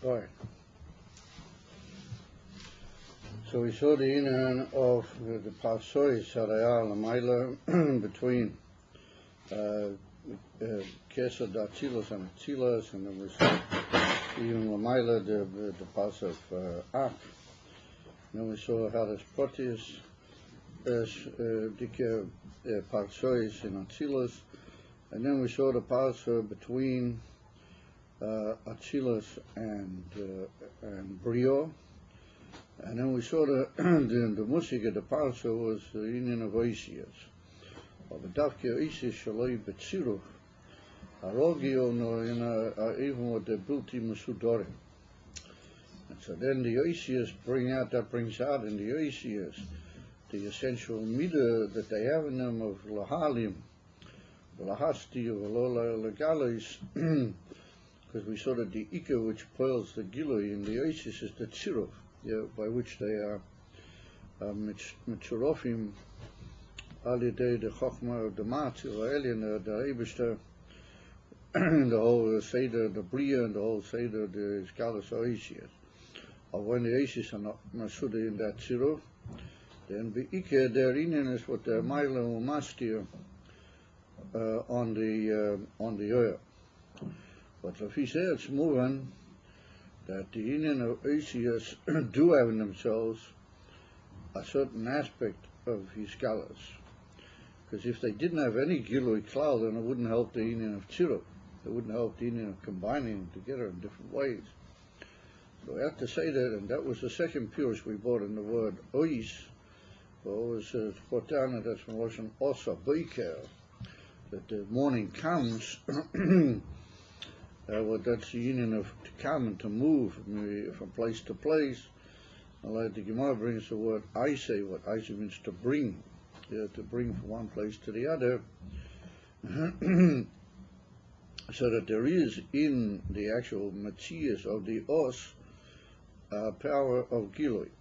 Right. So we saw the inner of the Parsoi Saraya Lamaila between Kesed Atzilus and Atzilus, and then we saw even Lamaila the Pas of Ak. Then we saw how this Proteus Dike Parsois in Atzilus, and then we saw the Parsa between Atzilus and Brio. And then we saw the Musik of the Parsa was the union of Oisias. Of the Davke Oisias Shaloi Betziruch, Arogio no even with the Bilti Masudorim. And so then the Oisias brings out in the Oisias the essential midah that they have in them of Lahalim, Lahasti of Alola Legalis, because we saw that the Ika which boils the Gilui in the Oisias is the Tziruf. By which they are Mitzurofim Alidei the Chochma of the Matzil, the Alien, the Eibishter, the whole Seder, the Bria, and the whole Seder, the Skalas Oisias. Or when the Oisias are not Masuda in that Tziruf, then the Ike, their Indian is what the Maila Umastir on the oil. But if he says it's moving, that the union of Oisias do have in themselves a certain aspect of his scholars. Because if they didn't have any Gilui Klal, then it wouldn't help the union of Tziruf. It wouldn't help the union of combining them together in different ways. So we have to say that, and that was the second purish we brought in the word Ois. Well, it was brought down, and that's from Russian Osa Beiker, that the morning comes. Well, that's the union of to come and to move from place to place. Like the Gemara brings the word Aise, what Aise means to bring from one place to the other, so that there is in the actual Matthias of the Os power of Gilui.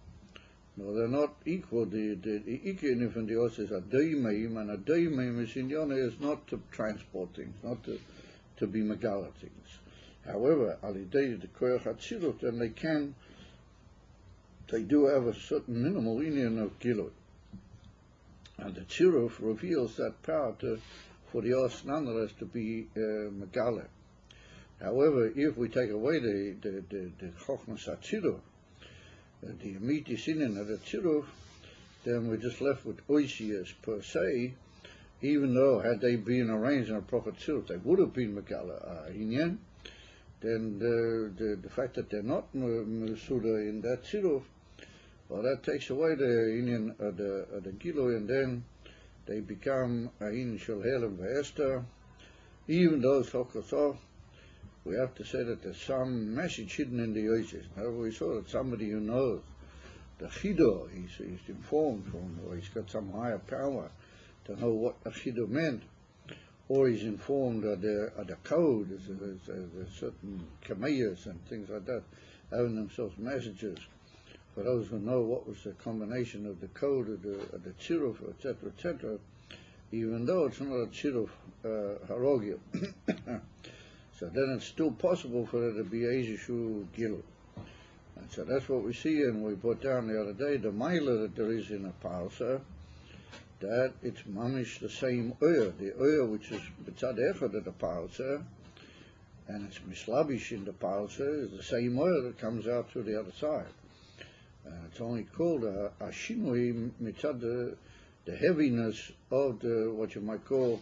No, they're not equal. The Ikin from the Os is a Daimim, and a Daimim is in Yonah is not to transport things, not to be megala things. However, Alidei the Koyach Atzilus, then they do have a certain minimal union of Gilui. And the Tziruf reveals that power for the Os nonetheless to be megala. However, if we take away the Chochmas Atzilus, the immediate union of the Tziruf, then we're just left with Oisias per se. Even though had they been arranged in a proper Tziruf, they would have been megala Inyan. Then the fact that they're not Mesuda in that Tziruf, well, that takes away the union of the Gilui, and then they become Ain Shel Helem Ve'ester. Even though Sokosof, we have to say that there's some message hidden in the Oisias. Now we saw that somebody who knows the Chido, he's informed from, or he's got some higher power to know what the Chido meant, or he's informed of the code, there's certain kamayas and things like that, having themselves messages for those who know what was the combination of the code of the Tziruf, etc., even though it's not a Tziruf Harogio. So then it's still possible for there to be Eishishu Gilui. And so that's what we see, and we put down the other day, the Maila that there is in a Parsa, that it's mamish the same the oil which is b'tzad echad of the Parsa, and it's mislabish in the Parsa, is the same oil that comes out through the other side. It's only called a shinui mitzad the heaviness of the, what you might call,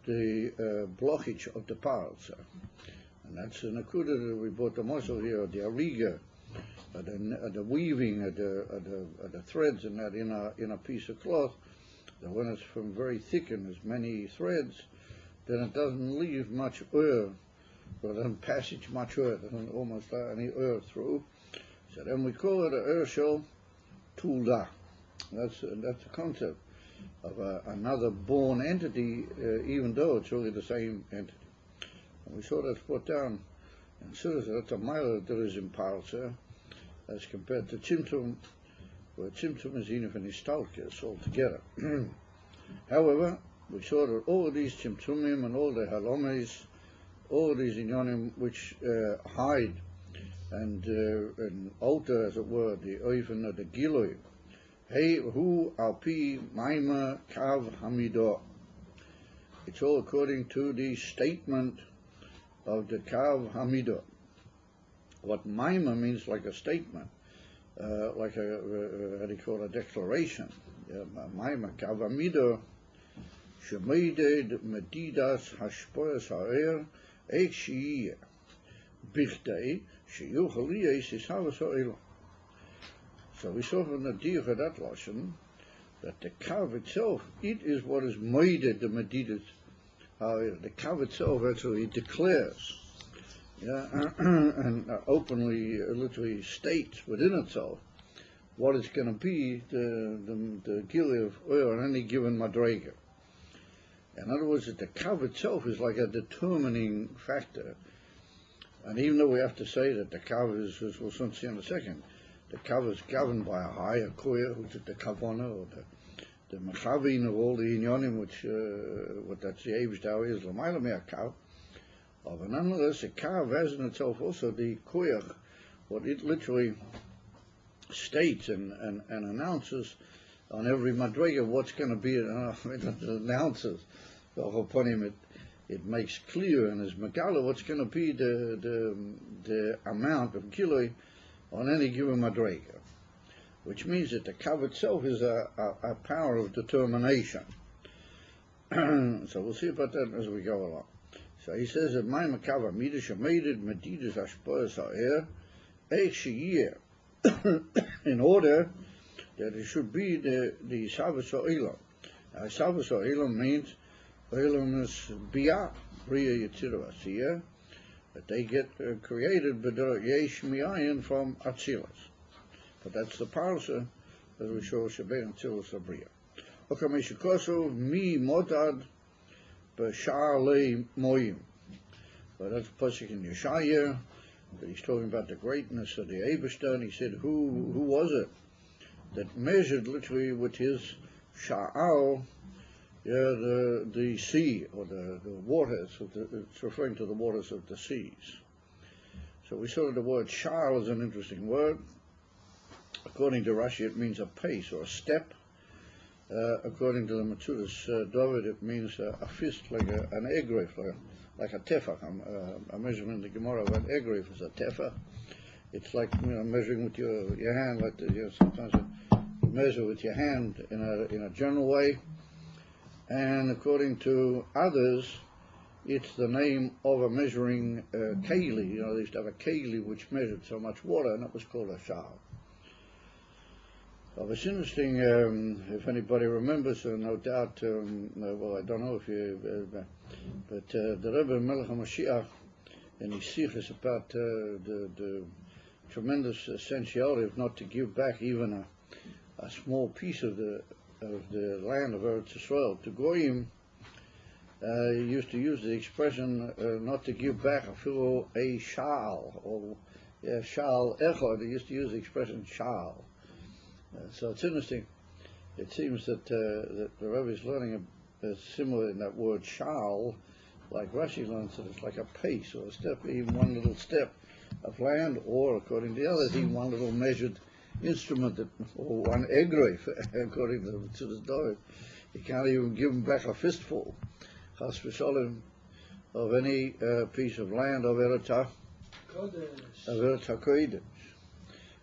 the blockage of the Parsa. And that's an akuda that we brought the muscle here, the ariga, the weaving of the threads in that in a piece of cloth. That when it's from very thick and there's many threads, then it doesn't leave much oil, or it doesn't passage much oil, it doesn't almost let any oil through. So then we call it a Urshel Tula. That's the concept of another born entity, even though it's really the same entity. And we saw that's put down, and so that's a mile that there is in Parsa, as compared to Tzimtzum, where Tzimtzum is even Nistalkis altogether. However, we saw that all of these Tzimtzumim and all the Halomes, all of these Inyanim which hide and alter, as it were, the oifen of the gilui. Hey, hu alpi maima kav hamidah. It's all according to the statement of the kav hamidah. What maima means, like a statement, like a, how do you call it, a declaration. Maima kav hamidah, shemeided medidas hashpoyas ha'er, eich shiyeh, bichdei, sheyuchel liyes ishavas ha'elah. So we saw from the diuch of that lashon that the kav itself, it is what is made the medidas. The kav itself actually declares, and openly, literally states within itself what is going to be the gili of oil on any given madrega. In other words, the kav itself is like a determining factor. And even though we have to say that the kav is, as we'll soon see in a second, the kav is governed by a higher koya, which is the kavana, or the mechavin of all the inyonim, which what that's the Eibishter is, l'mayla me'akav. But nonetheless, the kav has in itself also the koyach, what it literally states and announces on every madrega what's going to be. It announces the whole ponim. It makes clear and is megala what's going to be the amount of gilui on any given madrega, which means that the kav itself is a power of determination. So we'll see about that as we go along. So he says that my makava midas shemedid medidas hashpoyas ha'er eich sheyeh, in order that it should be the savas ha'elam. Now savas ha'elam means elam is biyah, bria yitzira asiyah, that they get created b'der yesh mi'ayin from Atzilus. But that's the parsa, as we show Shabbat Atzilus Abriya. Okay, Meshikoso mi modad b'sha'alei moyim. But that's a pasuk in Yeshaya, that he's talking about the greatness of the Eibishter, and he said, who was it that measured literally with his sha'al, the sea, or the waters, it's referring to the waters of the seas. So we saw the word sha'al is an interesting word. According to Rashi, it means a pace or a step. According to the Metzudas David, it means a fist, like an egref, like a tefach. A measurement in the Gemara of an egref is a tefach. It's like measuring with your hand, like sometimes you measure with your hand in a general way. And according to others, it's the name of a measuring keli. They used to have a keli which measured so much water, and that was called a sha'al. Well, it's interesting, if anybody remembers, no doubt, well, I don't know if you, but the Rebbe Melech HaMashiach, in his sichos about the tremendous essentiality of not to give back even a small piece of the land of Eretz Yisrael to Goyim, he used to use the expression not to give back a sha'al, or sha'al echad. He used to use the expression sha'al. So it's interesting. It seems that the Rebbe is learning similar in that word sha'al, like Rashi learns that it's like a pace or a step, even one little step of land, or according to the others, even one little measured instrument, or one egref, according to the David. You can't even give them back a fistful, chas v'sholem, of any piece of land of Eretz HaKodesh.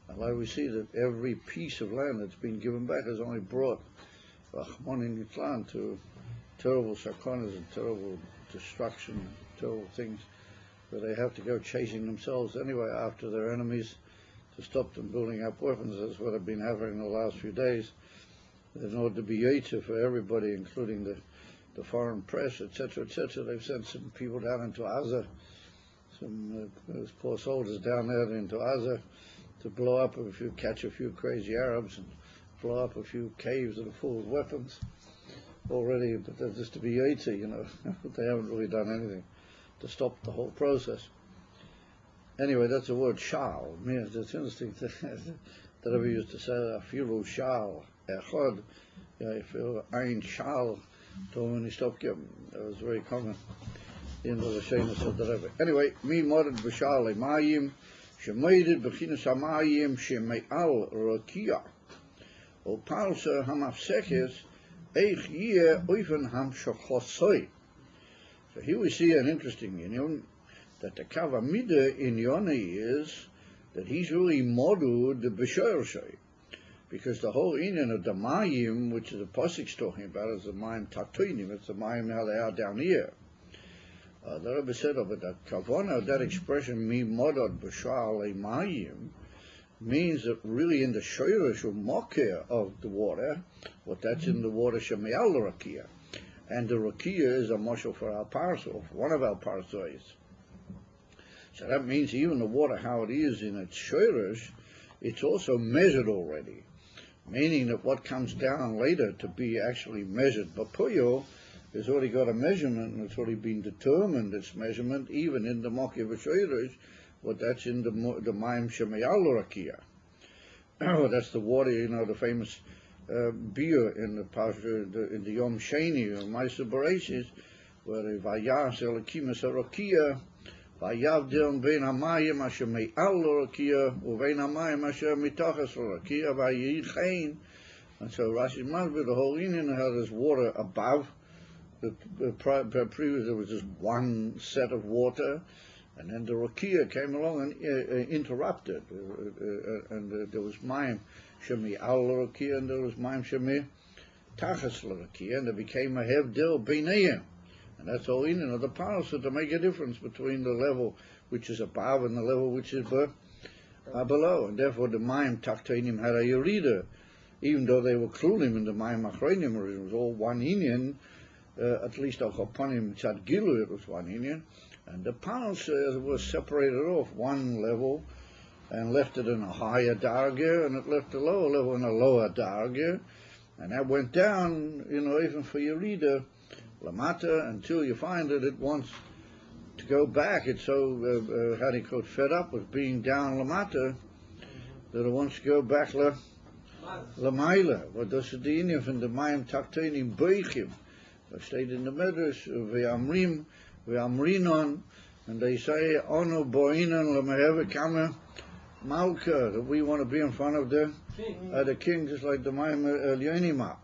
And like we see that every piece of land that's been given back has only brought Rachmon Litzlan to terrible sakonas and terrible destruction, terrible things, where they have to go chasing themselves anyway after their enemies to stop them building up weapons. That's what have been happening in the last few days. In order to be yetzer for everybody, including the foreign press, etc., etc., they've sent some people down into Gaza, some those poor soldiers down there into Gaza, to blow up catch a few crazy Arabs and blow up a few caves that are full of weapons already, but they're just to be yetzer, they haven't really done anything to stop the whole process. Anyway, that's the word sha'al. It's interesting that Rebbe used to say, afilu sha'al echad, if ein sha'al, told him when he stopped giving. That was very common in the Lashonos of the Rebbe. Anyway, mi moded b'sha'al emayim, שמעידת בחינס המים שמעל רקיע, או פרסה המפסקת, איך יהיה אופן המשכוסוי. So here we see an interesting union, that the Kavamida in Yoni is that he's really modeled the B'Shorshay, because the whole union of the Mayim, which the Posuk's talking about, is the Mayim Tatuinim, it's the Mayim how they are down here. The Rebbe said of it that Kavona, that expression, mi modod b'shal Mayim, means that really in the Shoyrish or Mokir of the water, what that's in the water Shemeal Rakia. And the Rakia is a moshel for our parcel, one of our parcels. So that means even the water, how it is in its Shoyrish, it's also measured already. Meaning that what comes down later to be actually measured by Puyo has already got a measurement, and it's already been determined, its measurement, even in the Mokir V'Shoyrish, what that's in the Mayim Shemeal Rakia. That's the water, you know, the famous beer in the Pasha, in the Yom Sheni, or Ma'aser Bereishis, where the Vayas Elokim es Rakia, Vayavdil bein hamayim asher me'al Rakia, uvein hamayim asher mitachas Rakia, Vayichein. And so Rashi Masber, the whole Indian, how there's water above. Previous there was just one set of water, and then the Rakia came along and interrupted, and there was Mayim Shemi Al Rakia, and there was Mayim Shemi Tachas Rakia, and there became a Hevdil Beinayim, and that's all in the parasha to make a difference between the level which is above and the level which is below, and therefore the Mayim Tachtonim had a Yerida, even though they were Klulim in the Mayim Achronim, it was all one Indian. At least upon him Tzad Gilu, it was one Indian, and the Panos was separated off one level and left it in a higher darga, and it left the lower level in a lower darga, and that went down, you know, even for your reader, Lamata, until you find that it wants to go back. It's so, how do you call it, fed up with being down Lamata, that it wants to go back Lamaila. What does the Indian from the Mayim Taktenim Beichim? They stayed in the Medrash, Ve'amrinon, and they say, Ono Boinan Lamaheva Kama Malka, that we want to be in front of the king, just like the Mayim Elionima.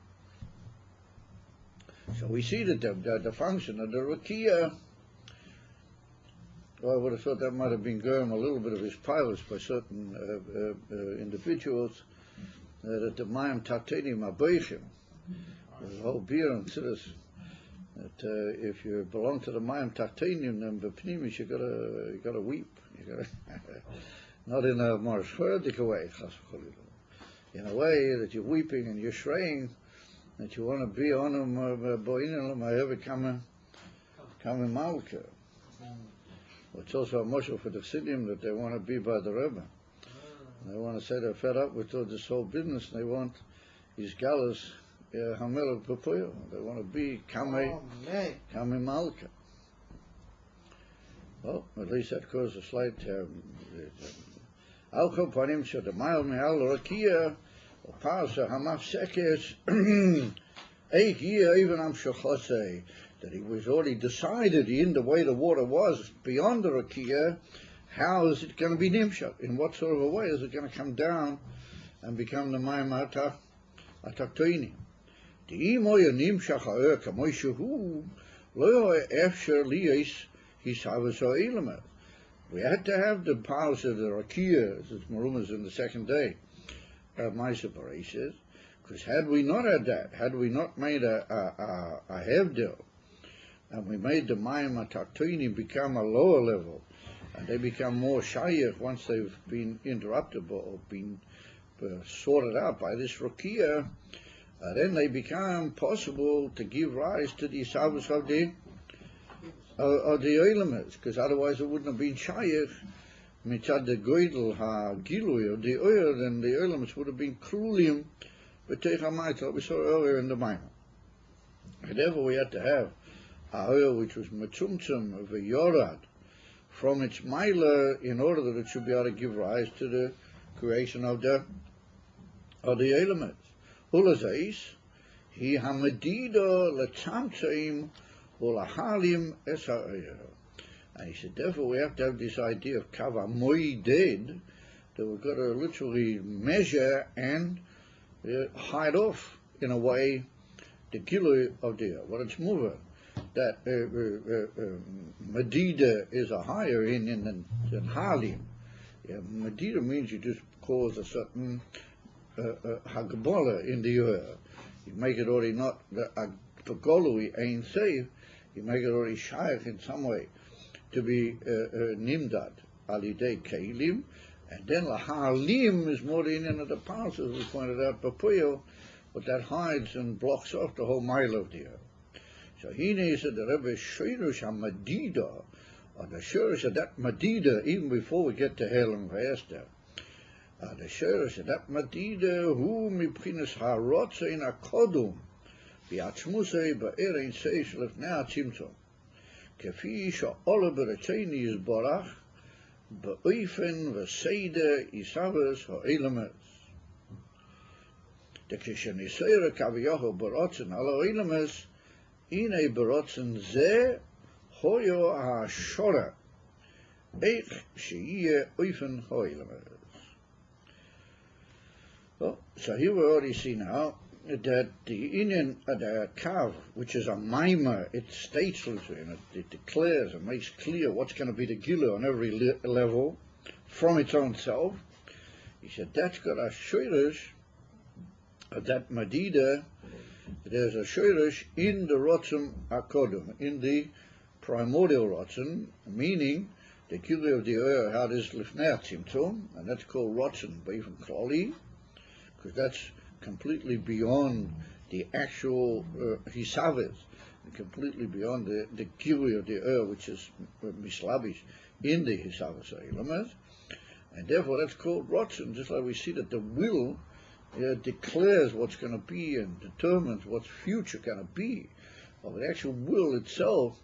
So we see that the function of the Rakia, well, I would have thought that might have been going a little bit of his pilots by certain individuals, that the Mayim Taktenim Abeichim, the whole beer and citizens, that if you belong to the Mayim Taktenim, then b'pnimis you gotta weep. You gotta not in a more shverdik way, in a way that you're weeping and you're shraying, that you want to be on them boinim l'mayev coming malka. It's also a moshel for the Chassidim that they want to be by the Rebbe. They want to say they're fed up with all this whole business, and they want his galas. They want to be Kame Malka. Well, at least that caused a slight Alko Panim said the Mile Me'al Rakia or Parsa Hamafsekes Eich Year even Am Shachose, that he was already decided in the way the water was beyond the Rakia, how is it going to be Nimshak? In what sort of a way is it going to come down and become the Mayim Ataktoini? We had to have the powers of the Rakia, as Marumas in the second day of Ma'aser Bereishis, because had we not had that, had we not made a Hevdil, and we made the Mayim Ataktoini become a lower level, and they become more Shayach once they've been interrupted or been sorted out by this Rakia, then they become possible to give rise to the Isavus of the Oilemes, because otherwise it wouldn't have been Shayach mitzad the Goydel ha-Gilui of the Oil, then the Oilemes would have been Krulim v'teich ha-Maita, like we saw earlier in the Maimon. And therefore we had to have a oil which was Metzumtzum v'Yorad from its Maila in order that it should be able to give rise to the creation of the Oilemes. Ulazais, he hamedido letzamtzeim ulahalim es ha'oyer. And he said, therefore we have to have this idea of kava moided, that we've got to literally measure and hide off, in a way, the gilui of the what it's moving. That Medida is a higher in than Halim. Yeah, Medida means you just cause a certain Hagbola in the air. You make it already not the Pagolui ain't safe, you make it already shaykh in some way to be Nimdad, Alidei Keilim, and then La Halim is more the Indian of the past, as we pointed out, Papuyo, but that hides and blocks off the whole mile of the air. So he said the Rebbe Shirish HaMadida, or the Shirish of that Madida, even before we get to Helen Vester, the Shirish of that Madida, who mibchinas harotzein akodum, biatzmusei ba'erein seish lefnei atzimtzum, kefi sha'ola beretzeni yizborach, ba'oifen v'seide yisavas ha'elames. The kishenisera kaviyoho barotzen alo elames, Ine berotzen ze hoyo ha'shora eich she'yeh oifen ha'elames. Well, so here we already see now that the Indian, the Kav, which is a mimer, it states literally, it declares and makes clear what's going to be the Gila on every level from its own self. He said that's got a shirish, that Madida, there's a shirish in the Rotzim Akodum, in the primordial Rotzim, meaning the Gila of the earth, how it is Lifnei Tzimtzum, and that's called Rotzim Beifim Klali, because that's completely beyond the actual Hisavis, completely beyond the Gili of the earth, which is Mislabish in the Hisavis Elamas, and therefore that's called Rotzim, just like we see that the will declares what's going to be and determines what's future going to be. Well, the actual will itself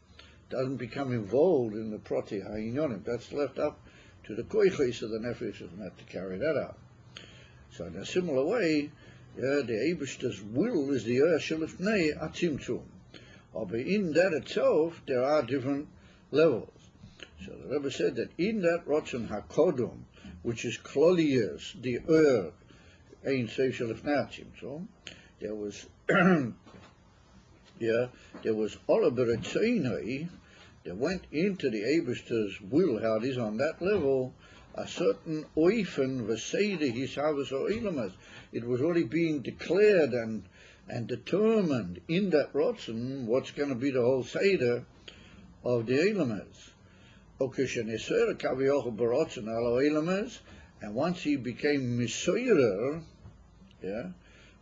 doesn't become involved in the Proti Ha'inyonim. That's left up to the Koichis of the Nefesh to carry that out. So in a similar way, the Eibishter's will is the Shilifnei Atzimtzum. But in that itself, there are different levels. So the Rebbe said that in that Rotzim HaKodum, which is Kloliyas, the Ein Seif Shilifnei Atzimtzum, there was there was Ola Beretzeinai that went into the Eibishter's will, how it is on that level, a certain oifen v'seide hisavas or ilamas. It was already being declared and determined in that rotzen what's going to be the whole seder of the ilamas. Okesheneser kavioch barotzen alo ilamas, and once he became misoyer,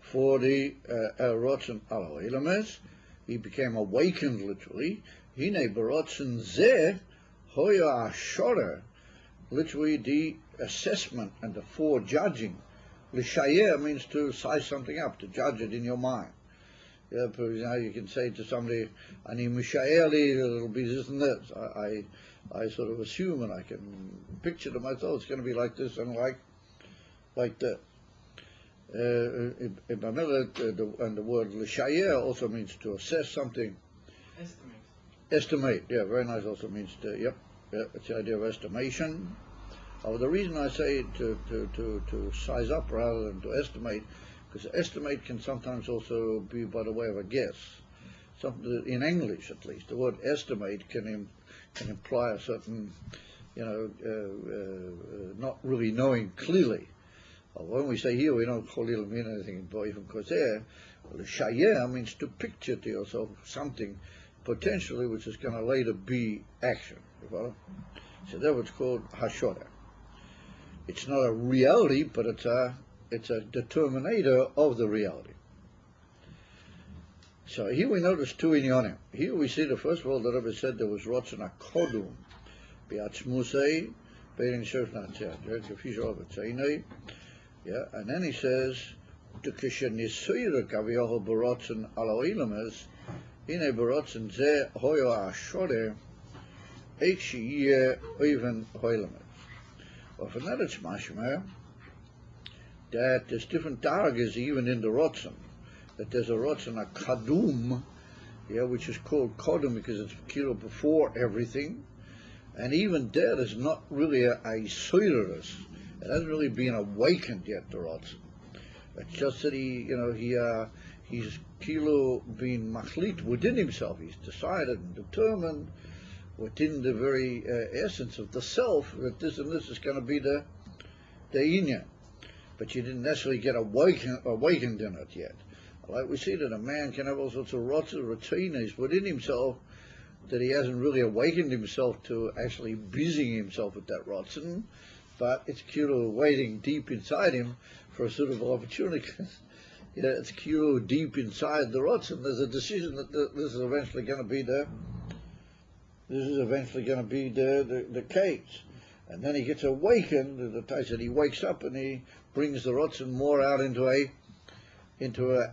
for the rotzen alo ilamas, he became awakened literally. Hine barotzen zeh hoya ashora. Literally, the assessment and the forejudging. L'shayer means to size something up, to judge it in your mind. For example, you can say to somebody, "Ani mishayeli," it'll be this and this. I sort of assume, and I can picture to myself, it's going to be like this and like that. In Bamilet, and the word l'shayer also means to assess something. Estimate. Yeah, very nice. Also means to. Yep. Yeah, it's the idea of estimation. The reason I say to size up rather than to estimate, because estimate can sometimes also be by the way of a guess. Something in English, at least, the word estimate can imply a certain, not really knowing clearly. When we say here, we don't call it mean anything, even because there, shayer means to picture to yourself something potentially which is going to later be action. So that's what's called Hashora. It's not a reality, but it's a determinator of the reality. So here we notice two inyonim. Here we see the first of all, the Rebbe said there was Rotzen HaKodum, Biatzmusei, Beirin Shofnatzeh, and then he says, Tukisha Nisoira Kaviyoho Barotzen Alo Ilamas, Ine Barotzen Ze Hoyo Ashore, Eikshi Oiven Hoilamas. Well, from that it's mashma that there's different dargas even in the Rotzen. That there's a Rotzen, a Kadum, which is called Kodum because it's killed before everything. And even there is not really a soirus. It hasn't really been awakened yet, the Rotzen. It's just that he's kilo been machlit within himself. He's decided and determined within the very essence of the self that this and this is going to be the inyan. But you didn't necessarily get awakened in it yet. Like we see that a man can have all sorts of routines within himself that he hasn't really awakened himself to actually busying himself with that rotzen, but it's kilo waiting deep inside him for a suitable opportunity. It's kilo deep inside the rotzen. There's a decision that this is eventually going to be the case. And then he gets awakened, the time that he wakes up and he brings the rotzen more out into an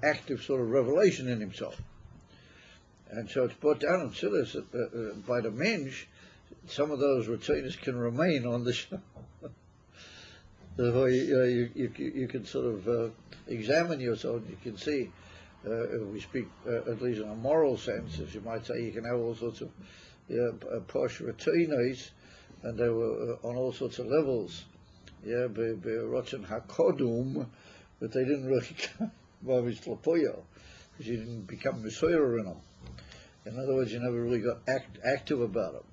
active sort of revelation in himself. And so it's brought down in Siddhis that by the mensch, some of those routines can remain on the show. You can sort of examine yourself, and you can see, if we speak at least in a moral sense, as you might say, you can have all sorts of posh routines, and they were on all sorts of levels. Rotzen hakodum, but they didn't really come because you didn't become Messiah in them. In other words, you never really got active about it.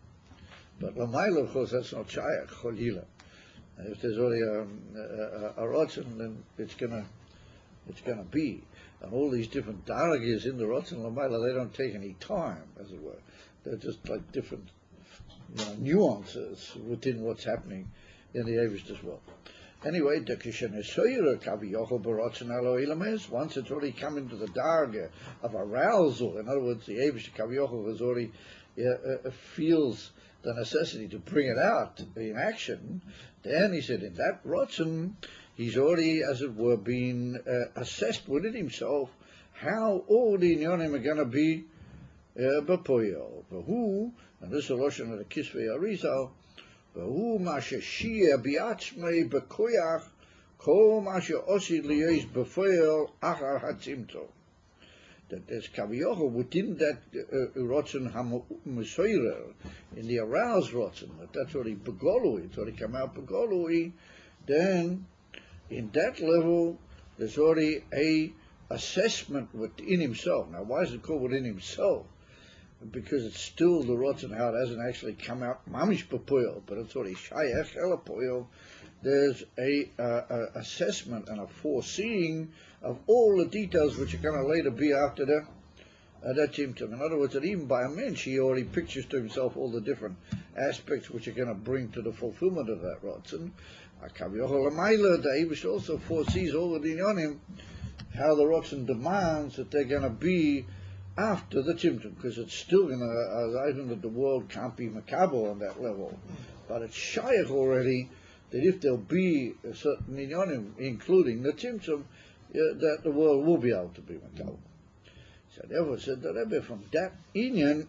But Lamaila, of course, that's not Shayach, Cholila. If there's already a Rotzen, then it's gonna be. And all these different daragas in the Rotzen Lamaila, they don't take any time, as it were. They're just like different nuances within what's happening in the Eivish as well. Anyway, once it's already come into the darga of arousal, in other words, the Eivish Kaviyochel has already feels the necessity to bring it out in action, then he said in that Rotzen, he's already, as it were, been assessed within himself how all the inyanim are going to be b'poyel. Who, and this is a Lashon of the Kisvei Arizal, והוא מה ששיע בעצמי בכוח כל מה שעושה ליש בפועל אחר הצמצום. That there's Kaviyochel within that Rotzen HaMesoirer, in the aroused Rotzen, that's already Begolui, it's already come out Begolui, then in that level there's already a assessment within himself. Now why is it called within himself? Because it's still the Rotzen, how it hasn't actually come out mamish b'poil, but it's already shayach elapoil. There's a assessment and a foreseeing of all the details which are going to later be after that symptom. In other words, that even by a mensch, he already pictures to himself all the different aspects which are going to bring to the fulfillment of that Rotzen. The Eivish also foresees all of the inyanim, how the Rotzen demands that they're going to be after the Tzimtzum, because it's still going to, even that the world can't be makabel on that level, but it's shayach already that if there'll be a certain inyanim, including the Tzimtzum, that the world will be able to be makabel. So therefore said the Rebbe, from that inyan,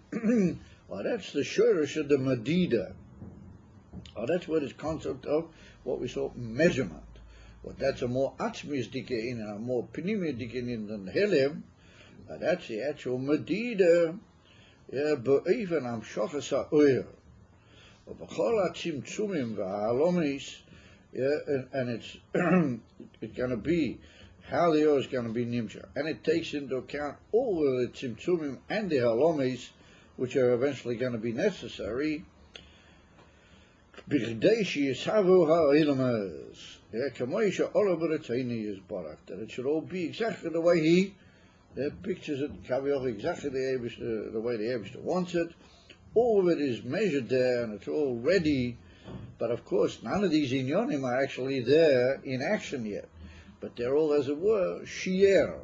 well, that's the shurish of the Medida. Well, that's where this concept of what we saw measurement. Well, that's a more atzmius dikein and a more pinimius dikein than Helem. That's the actual Medida, even am Shochas ha'oyer, v'chol ha'tzimtzumim v'ha'alomis, and it's going to be how the oil is going to be nimshach, and it takes into account all of the tzimtzumim and the ha'alomis, which are eventually going to be necessary. B'chdei sheyisavu ha'ilmas, k'moi she'olah b'retzeini yizbarach, that it should all be exactly the way he pictures it, Kaviyochel, exactly the way the Eivish wants it. All of it is measured there, and it's all ready. But of course, none of these inyanim are actually there in action yet. But they're all, as it were, shier.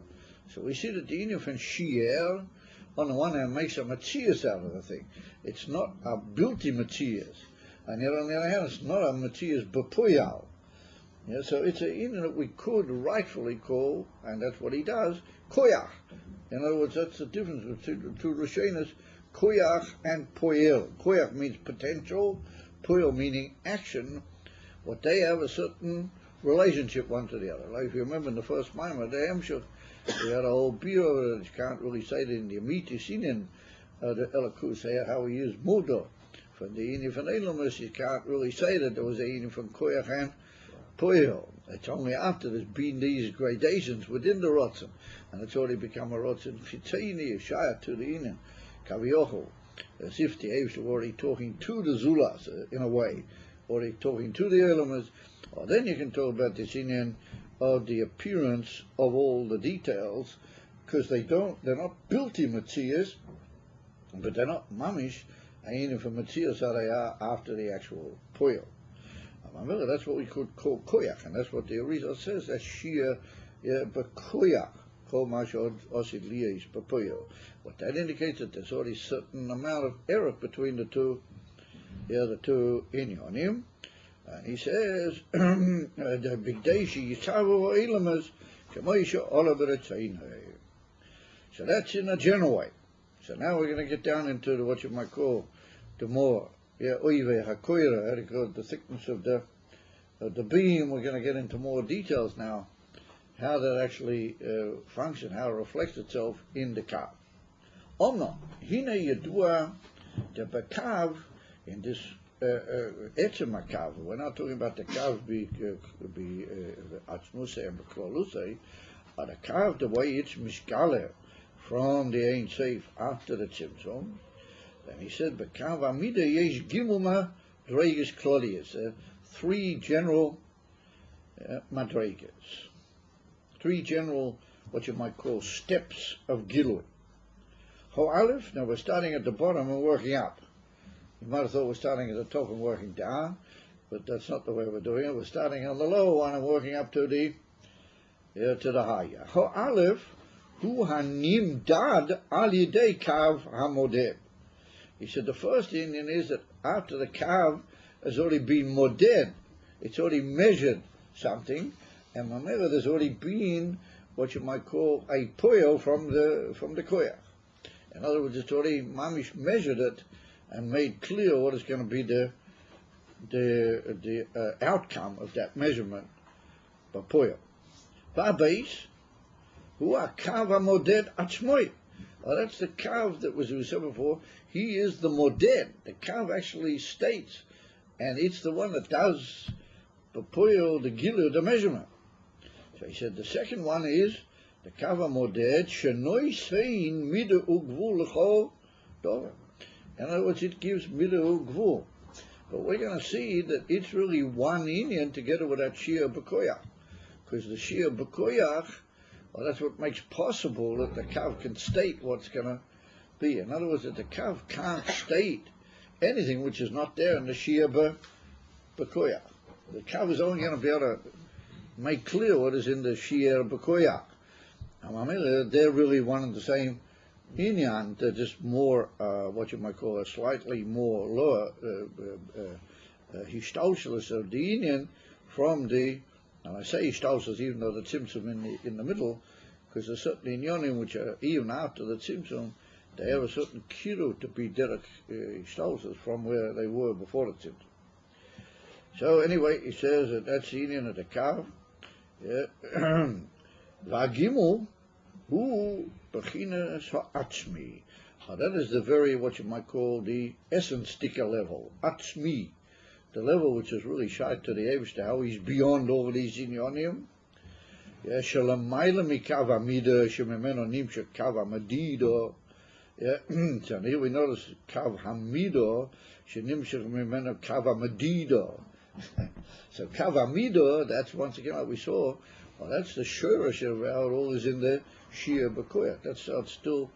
So we see that the inyan from shier, on the one hand, makes a matzias out of the thing. It's not a bilti matzias. And yet, on the other hand, it's not a matzias b'puyal. So it's an inyan that we could rightfully call, and that's what he does, koyach. In other words, that's the difference between the two Rishonos, koyach and poel. Koyach means potential, poel meaning action. What they have a certain relationship one to the other. Like if you remember in the first Maimah, the Hemshech, we had a whole bio that you can't really say it in the Amiti Sinin, the Elakus, how we use Mudo From the Inyan from Elamus, you can't really say that there was a Inyan from Koyach and Poyo. It's only after there's been these gradations within the Rotzen, and it's already become a Rotzen Fitzaini, a Shaya to the Inyan, Kaviocho, as if the Aves were already talking to the Zulas, in a way, already talking to the Elamus. Or then you can talk about this Inyan of the appearance of all the details, because they're not built in Matthias, but they're not mamish, and for Matthias how they are after the actual Poyo. Remember, that's what we could call Koyach, and that's what the Arizal says, that's Shia B'Koyach, Kol Mashod Osid Liyesh B'Poyo. What that indicates that there's already a certain amount of error between the two Inyonim. He says, the big day she Yisavu Ilamas, Shemoisha Olaberetzeinhe. So that's in a general way. So now we're going to get down into what you might call the more Oive HaKoira, the thickness of the beam. We're going to get into more details now, how that actually functions, how it reflects itself in the kav. Omno, hine yedua the bekav in this etzem kav. We're not talking about the kav be atzmuse and bekloluse, but the kav the way it's mishgale from the Ein Seif after the Tzimtzum. Then he said, bekav amida yesh gimuma dreiges klolius, three general madreigas, three general, what you might call steps of Gilui. Ho Aleph, now we're starting at the bottom and working up. You might have thought we're starting at the top and working down, but that's not the way we're doing it. We're starting on the lower one and working up to the higher. Ho Aleph, hu hanim dad al yidei kav hamoded. He said the first Indian is that after the kav has already been moded, it's already measured something, and remember there's already been what you might call a poyo from the koyach. In other words, it's already mamish measured it and made clear what is going to be the outcome of that measurement by poyo. Ba'beis, hu hakav hamoded atzmoi. Well, that's the kav that we said before. He is the moded. The kav actually states, and it's the one that does the poyo, the gilu, the measurement. So he said the second one is the kav moded shenoi sein midu ugvul l'chol dover. In other words, it gives midu ugvul. But we're going to see that it's really one inyan together with that shia b'koyach, because the shia b'koyach, well, that's what makes possible that the kav can state what's going to be. In other words, that the kav can't state anything which is not there in the shia b'koyach. The kav is only going to be able to make clear what is in the shia b'koyach. They're really one and the same inyan. They're just more, what you might call a slightly more lower hishtalshelus of the inyan from the. And I say hishtalshelus even though the tzimtzum in the middle, because there's certain inyanim which are even after the tzimtzum, they have a certain kiru to be derek hishtalshelus from where they were before the tzimtzum. So anyway, he says that that's the inyan of the kav. V'agimul hu b'chinas ha'atzmi. That is the very, what you might call the essence sticker level, atzmi, the level which is really shite to the Eivishter, how he's beyond all these inyonim. Shalamayla mikav amida shememeno nimshek kav amadido. So here we notice kav hamido shenimshek memeno kav amadido. So kav amida, that's once again like we saw. Well, that's the shurish of how it all is in the shia b'koyach. That's it's still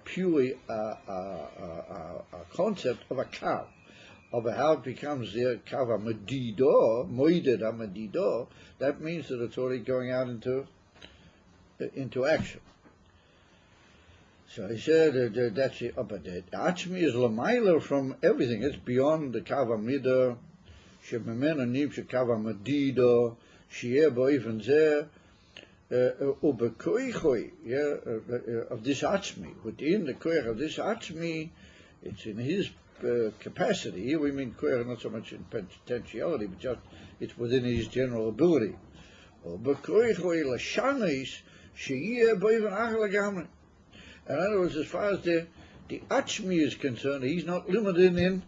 purely a concept of a kav, of how it becomes the kav amadido, moided amadido. That means that it's already going out into action. So he said that's the upper date. Achmi is lamaila from everything. It's beyond the kav amida. Shememena nimshek kav amadido. Shi'er bo'efen zeh ubekoichoi, of this atzmi, within the koich of this atzmi, it's in his capacity. Here we mean koich not so much in potentiality, but just it's within his general ability. Ubekoichoi l'shanis shi'er bo'efen ach l'gamri. In other words, as far as the atzmi is concerned, he's not limited in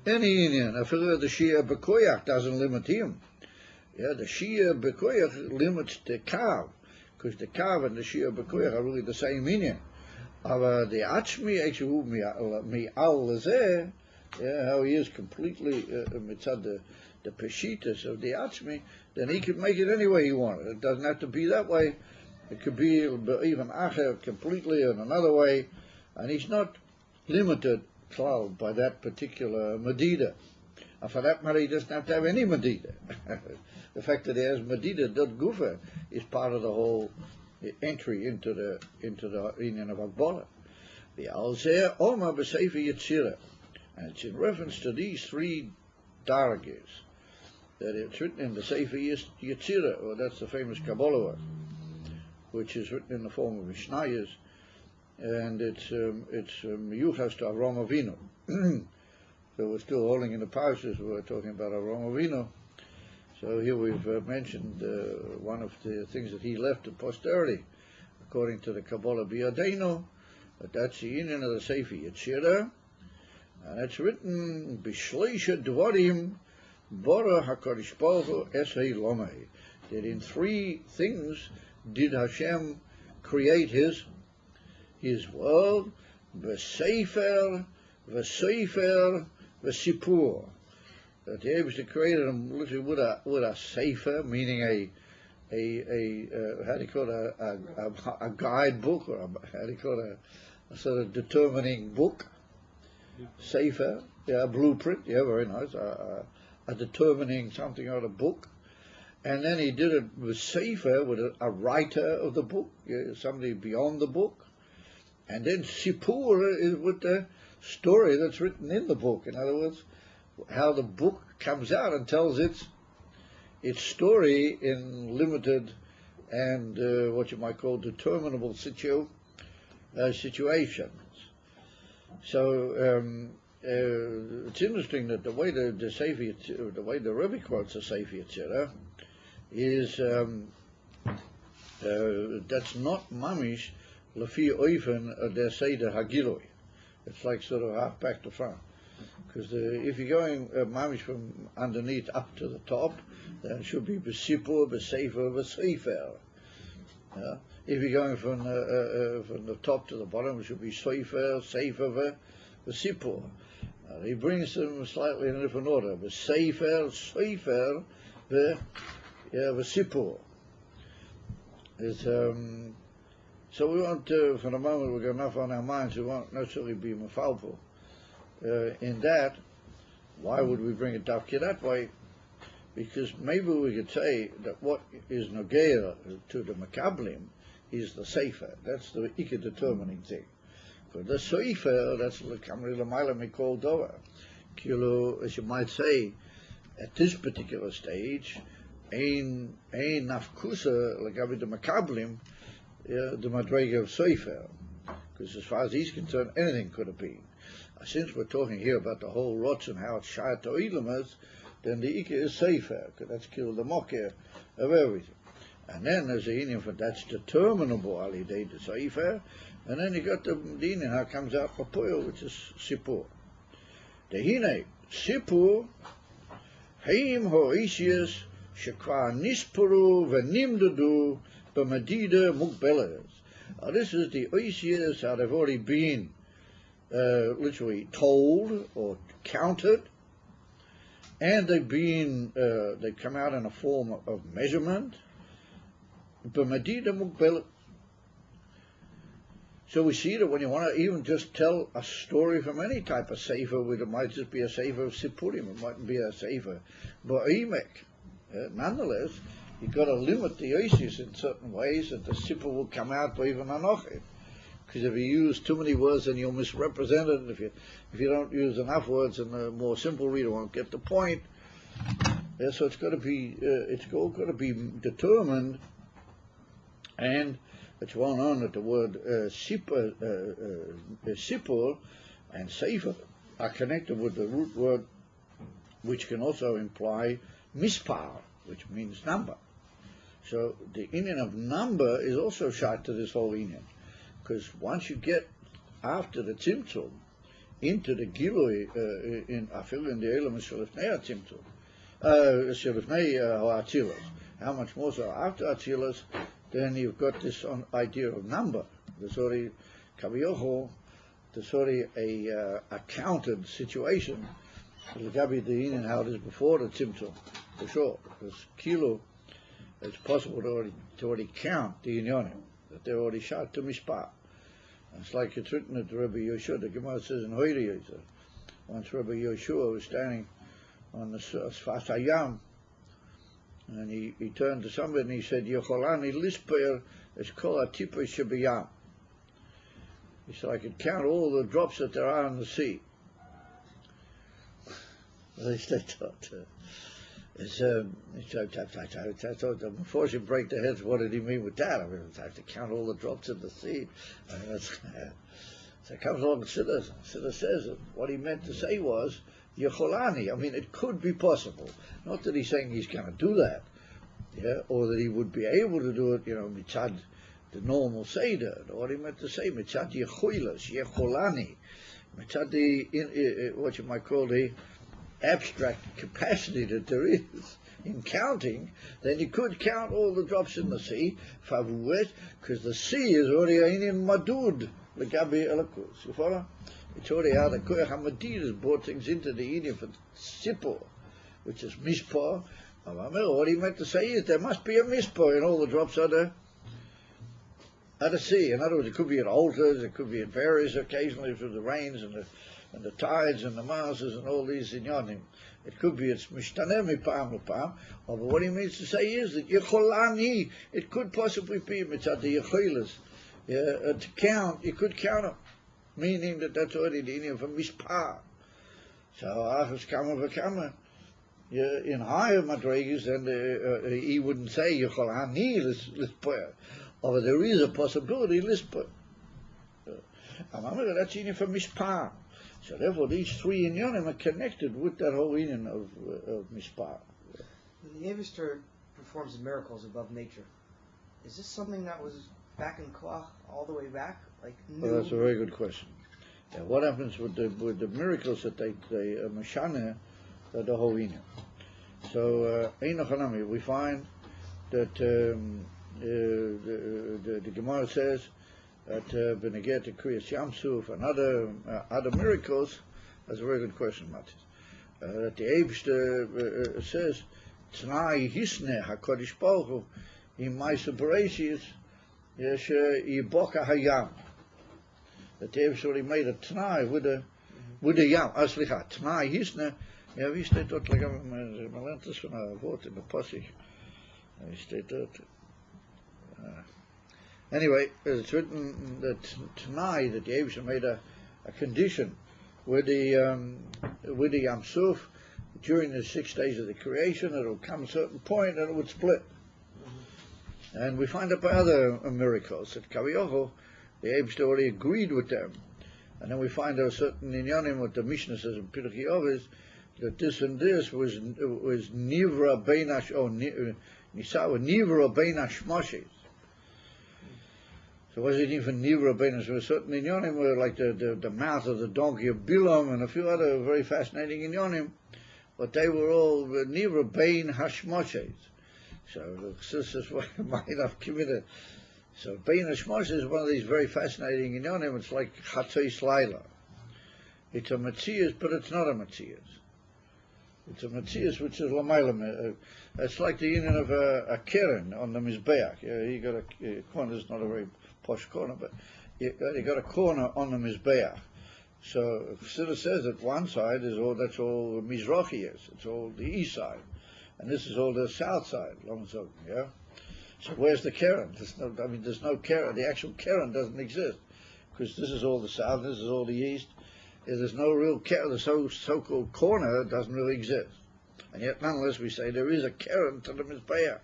Any Indian, I figure the Shia Bekoyach doesn't limit him. Yeah, the Shia Bekoyach limits the Kav, because the Kav and the Shia Bekoyach are really the same Indian. Aber the Achmi, actually, mi al lezeh, yeah, how he is completely mitzad the peshitas of the Achmi, then he could make it any way he wanted. It doesn't have to be that way. It could be even acher completely in another way, and he's not limited by that particular medida. And for that matter, he doesn't have to have any medida. The fact that he has medida dot gufa is part of the whole entry into the union of Agbola. The Alzer Oma B'Sefer Yetzirah, and it's in reference to these three dargis that it's written in the Sefer Yetzirah, or that's the famous Kabbalah work, which is written in the form of Mishnayos, and it's Miyuchas to Avraham Avinu. So we're still holding in the parashas, we're talking about Avraham Avinu. So here we've mentioned one of the things that he left to posterity, according to the Kabbalah B'Yadeinu, but that's the union of the Sefer Yetzirah, and it's written B'Shleisha Dvarim Bora HaKadosh Baruch Hu Esei Lomei, that in three things did Hashem create his world, V'Sefer, V'Sefer, V'Sipur. That the Abishah created him literally with a sefer, meaning a how do you call it, a guidebook, or how do you call it, a sort of determining book, sefer, yeah, a blueprint, yeah, very nice, a determining something out of a book. And then he did it with sefer, with a writer of the book, yeah, somebody beyond the book. And then Sipur is with the story that's written in the book. In other words, how the book comes out and tells its story in limited and what you might call determinable situations. So it's interesting that the way the Rebbe quotes the Sefer Yetzirah is that's not mamish lefi oifen der Seder Hagiloi. It's like sort of half back to front. Because if you're going mamish from underneath up to the top, then it should be b'sipur, b'sefer, b'sefer. If you're going from the top to the bottom, it should be sefer, sefer, b'sipur. He brings them slightly in a different order. B'sefer, sefer, b'sipur. So we want to, for the moment, we've got enough on our minds, we won't necessarily be mafalpul. In that, why would we bring it dafka that way? Because maybe we could say that what is nogeir to the makablim is the sefer. That's the ikka determining thing. For the sefer, that's l'kamri l'mayla mikol dova. Kilo, as you might say, at this particular stage, ein nafkusa l'gavi the makablim, the madrega of sefer. Because as far as he's concerned, anything could have been. Since we're talking here about the whole rots and how it's shayat to ilamas, then the ikka is sefer, because that's killed the mokher of everything. And then there's the union for that's determinable alidei the sefer, and then you got the union how it comes out papoyo, which is sipur. The hine sipur heim hoisius shekvar nispuru v'nimdudu b'medida mukbelas. This is the oisius how they've already been literally told or counted, and they come out in a form of measurement. So we see that when you want to even just tell a story from any type of sefer, it might just be a sefer of Sipurim, it mightn't be a sefer Ba'imek. Nonetheless, you've got to limit the oisius in certain ways that the sipur will come out by even anochim. Because if you use too many words, then you'll misrepresent it. And if you don't use enough words, and the more simple reader won't get the point. So it's got to be determined, and it's well known that the word sipur and sefer are connected with the root word, which can also imply mispar, which means number. So the inyan of number is also shot to this whole inyan. Because once you get after the tzimtzum, into the Gilui in Afil in the Elam Shalifnei Atzimtzum, Shalifnei Ha'atzilas. How much more so after Atzilas? Then you've got this idea of number. There's already Kaviyoho. There's already a counted situation. The Gabi the in how it is before the Tzimtzum, for sure. Because Kilo, it's possible to already count the Inyonim, that they're already shot to Mishpah. It's like it's written at Rabbi Yoshua. The Gemara says in Hoyri, once Rabbi Yoshua was standing on the Sfas Hayam, and he turned to somebody and he said, Yecholani lisper es kol hatipa shebiyam. He said, I could count all the drops that there are in the sea. At least they thought. I thought before she break their heads, what did he mean with that? I mean, I have to count all the drops in the sea. I mean, so it comes along and Siddur says that what he meant to say was, Yecholani. I mean, it could be possible. Not that he's saying he's going to do that, yeah, or that he would be able to do it, mitzad the normal Seder. What he meant to say, mitzad Yechoilas, Yecholani, mitzad the, what you might call the abstract capacity that there is in counting, then you could count all the drops in the sea, because the sea is already in madud, legabi elakus. You follow? It's already how the Koyach HaMadid has brought things into the Indian for Sipor, which is Mispah. What he meant to say is there must be a Mispah in all the drops of the sea. In other words, it could be at altars, it could be at various occasionally through the rains and the tides and the Marses and all these inyanim. It could be it's Mishtaneh Mipam Mipam. But what he means to say is that Yecholani, it could possibly be mitzad the Yechoilas. To count, you could count them. Meaning that that's already the Indian from Mishpah. So Achas Kama V'Kama, in higher Madrigas, then he wouldn't say Yecholani Lispoya. Or there is a possibility Lispoya. That's Indian from Mishpah. So therefore these three Inyanim are connected with that whole Indian of Mishpah. The Eivester performs miracles above nature. Is this something that was back in Koach all the way back? Well, that's a very good question. What happens with the miracles that they mashane the whole Indian? So we find that the Gemara says that Beneget to Kriyas Yamsuf and other miracles. That's a very good question, Matis. That the Eibster says T'nai Hisne HaKadosh Baruch Hu in Ma'aser Bereishis Yesh Yiboka Hayam. That the Eibster already made a T'nai with a Yam. Slicha T'nai Hisne. Ja, wie steht dort? Man lernt das von einem Wort in der Passig. Wie steht dort? Anyway, it's written that tonight that the Eibster made a condition with the Yam Suf during the 6 days of the creation. It will come a certain point and it would split. And we find that by other miracles that Kaviyoho, the Eibster already agreed with them. And then we find there are certain inyanim what the Mishnah says in Pirkei Avos that this and this was nivra beinash nisawa nivra beinash moshes. So was it even nivra beinash? There were certain inyanim were like the mouth of the donkey of Bilam and a few other very fascinating inyanim, but they were all nivra bein hashmoshes. So this is why I might have committed. So bein hashmoshes is one of these very fascinating inyanim. It's like Chatzos Laila. It's a Matthias, but it's not a Matthias. It's a Matthias which is Lamaylam. It's like the union of a Keren on the Mizbeach. You got a corner, it's not a very posh corner, but you got a corner on the Mizbeach. So Siddur says that one side is all, that's all Mizrachi is. It's all the east side. And this is all the south side, yeah? So where's the Keren? There's no Keren. The actual Keren doesn't exist. Because this is all the south, this is all the east. There's no real Keren, the so-called corner doesn't really exist. And yet, nonetheless, we say there is a Keren to the Mizbeach.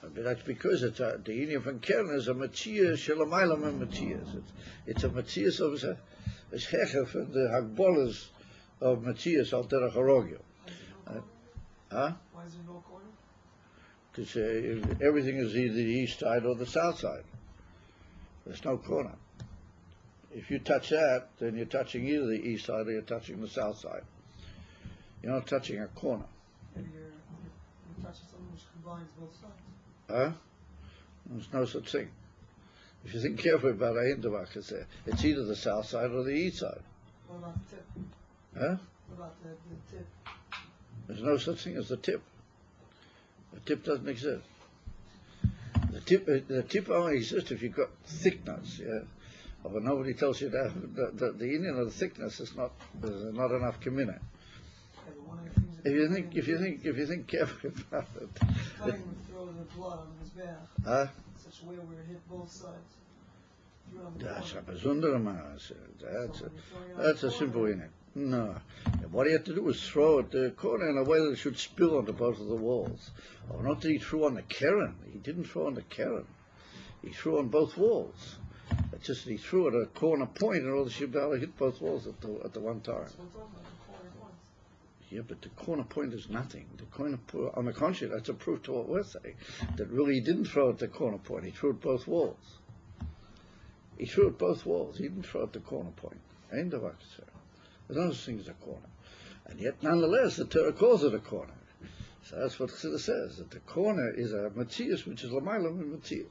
But that's because it's the union from Keren is a Matthias, Shelamaylam and Matthias. It's a Matthias of a Hechef and the Hagbolas of Matthias al Derech Harogyo. Why is there no corner? Because everything is either the east side or the south side. There's no corner. If you touch that, then you're touching either the east side or you're touching the south side. You're not touching a corner. Maybe you're touching something which combines both sides. Huh? There's no such thing. If you think carefully about it, it's either the south side or the east side. What about the tip? Huh? What about the tip? There's no such thing as the tip. The tip doesn't exist. The tip only exists if you've got thickness. Yeah? But nobody tells you that the union of the thickness is not enough community. If you think carefully about it. Cutting would throw the blood on his back. Huh? Such a way where it hit both sides. That's a besondere maas. That's a simple union. No. What he had to do was throw it the corner in a way that it should spill onto both of the walls. Oh, not that he threw on the Karen. He didn't throw on the Karen. He threw on both walls. It's just that he threw at a corner point in order to be able to hit both walls at the one time. Yeah, but the corner point is nothing. The corner point, on the contrary, that's a proof to what we're saying. That really he didn't throw at the corner point. He threw at both walls. He threw at both walls. He didn't throw at the corner point. End of Akasar. There's no such thing as a corner. And yet, nonetheless, the Torah calls it a corner. So that's what Chassidus says, that the corner is a Matthias, which is Lamailam and Matthias.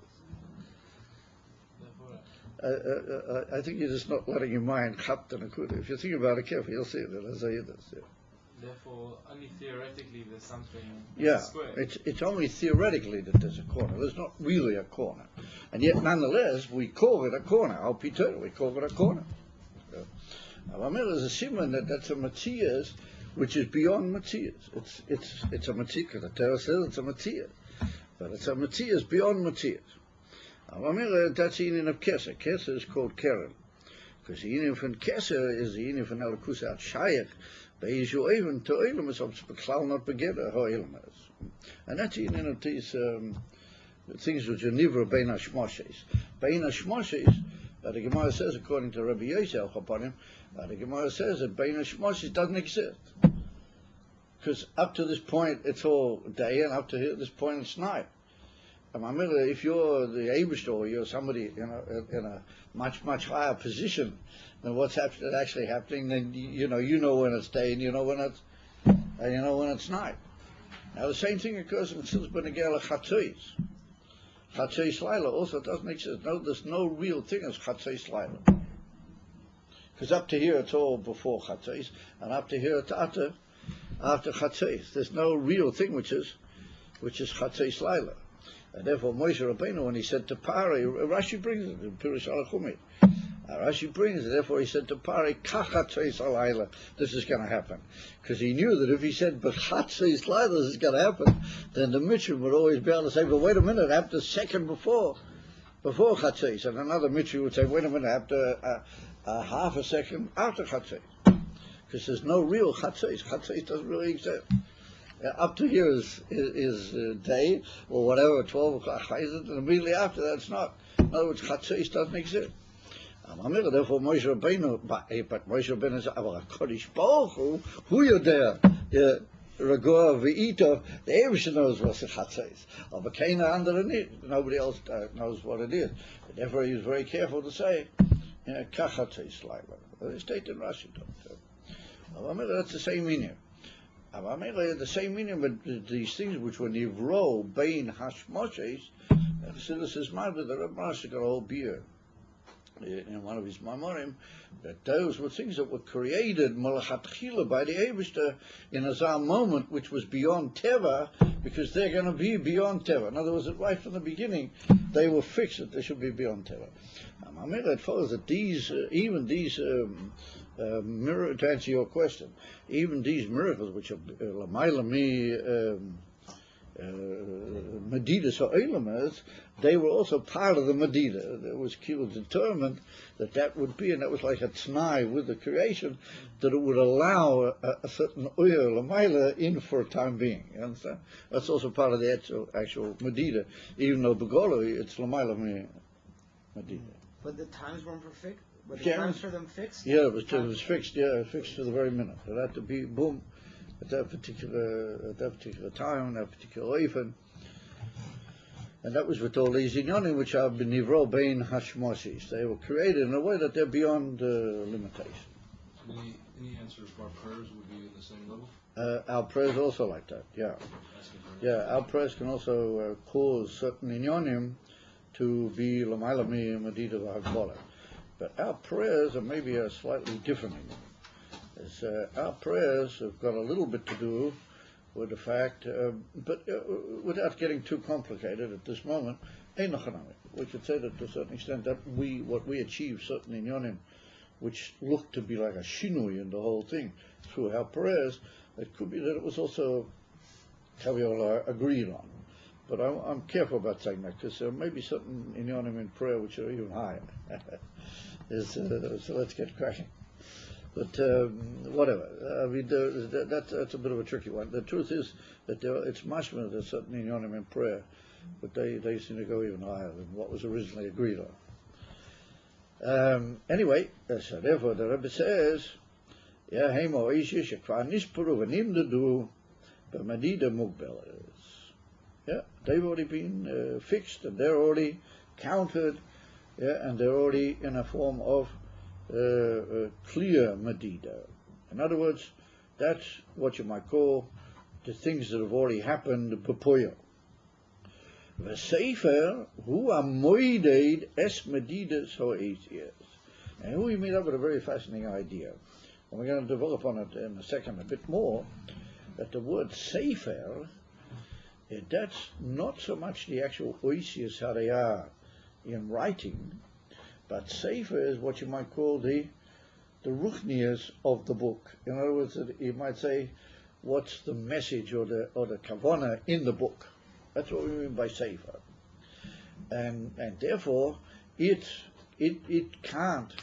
I think you're just not letting your mind chapt and akuda. If you think about it carefully, you'll see that as I hear this. Yeah. Therefore, only theoretically there's something square. It's only theoretically that there's a corner. There's not really a corner. And yet, nonetheless, we call it a corner. Al Peter, we call it a corner. There's a simon that's a Matthias, which is beyond Matthias. It's a Matthias. The Torah says it's a Matthias. But it's a Matthias beyond Matthias. That's the union of Keser. Keser is called Keren. Because the union from Keser is the union from Elikus out Shayach. Beis you even to Elam is beklal not begeder how Elam is. And that's the union of these things which are nivra bein hashmoshes. Bein hashmoshes, the Gemara says, according to Rabbi Yosef upon him, the Gemara says that bein hashmoshes doesn't exist. Because up to this point it's all day, and up to this point it's night. If you're the Abish or you're somebody in a much higher position than what's actually happening, then you know when it's day and you know when it's night. Now the same thing occurs in Tzilz Benegel Chatzos. Chatzos Laila also doesn't exist. No, there's no real thing as Chatzos Laila. Because up to here it's all before Chatzos, and up to here it's after Chatzos. There's no real thing which is Chatzos Laila. And therefore Moshe Rabbeinu, when he said to Pari, Rashi brings it in Pirush Alachumit. Rashi brings it, therefore he said to Pari, Kachatzeis Alayla, this is going to happen. Because he knew that if he said, B'chatzeis Alayla, this is going to happen, then the Mitzvah would always be able to say, but wait a minute, after a second before Chatzeis. And another Mitzvah would say, wait a minute, after half a second after Chatzeis. Because there's no real Chatzeis. Chatzeis doesn't really exist. Up to here is day, or whatever, 12 o'clock, and immediately after that it's not. In other words, Chatzos doesn't exist. Therefore Moshe Rabbeinu, but Moshe Rabbeinu says, aber HaKadosh Baruch Hu, you're there, Regoa V'ito, the Eibusher knows what's a Chatzos. Aber keiner andere nicht, nobody else knows what it is. Therefore he was very careful to say, Kachatzos Laila. It's stated in Rashi. That's the same meaning. The same meaning, but these things which were nivro bein hashmoshes, Chassidus says, the Reb Master got a whole beer in one of his mamorim, that those were things that were created malachatchila by the Eibishter in a zah moment which was beyond teva, because they're going to be beyond teva. In other words, right from the beginning, they were fixed that they should be beyond teva. It follows that to answer your question, even these miracles which are Lamailami Medidas or Elamas, they were also part of the Medida. There was determined that would be, and that was like a t'nai with the creation, that it would allow a certain oil Lamaila in for a time being. You understand? That's also part of the actual Medida, even though Begolo it's Lamailami Medida. But the times weren't fixed? Were the times for them fixed? Yeah, it was fixed. Yeah, fixed to the very minute. It had to be boom at that particular time, that particular oifen. And that was with all these inyanim which are b'nivro bein hashmosis. They were created in a way that they're beyond limitation. Any answers for our prayers would be in the same level? Our prayers also like that, yeah. Yeah, our prayers can also cause certain inyanim to be l'mailami medida v'hagbola. But our prayers are maybe a slightly different inyan. Our prayers have got a little bit to do with the fact, but without getting too complicated at this moment, we could say that to a certain extent that what we achieve certain inyanim which looked to be like a shinui in the whole thing through our prayers, it could be that it was also Kaviola agreed on. But I'm careful about saying that, because there may be certain inyanim in prayer which are even higher. So let's get cracking. But whatever. I mean, that's a bit of a tricky one. The truth is that it's mashma, there's certain inyanim in prayer, but they seem to go even higher than what was originally agreed on. Anyway, so therefore the Rebbe says, yeah, Hemo Ishish, Kvar Nispuru Venimdu, but Medida Mugbelas. Yeah, they've already been fixed, and they're already counted, yeah, and they're already in a form of clear Medida. In other words, that's what you might call the things that have already happened, Bepoyo. The Sefer, who are moided es Medidas ho'esias. And here we meet up with a very fascinating idea. And we're going to develop on it in a second a bit more, that the word Sefer, that's not so much the actual oisias, how they are in writing, but Sefer is what you might call the ruchnias of the book. In other words, you might say, what's the message or the kavanah in the book? That's what we mean by Sefer. And therefore, it can't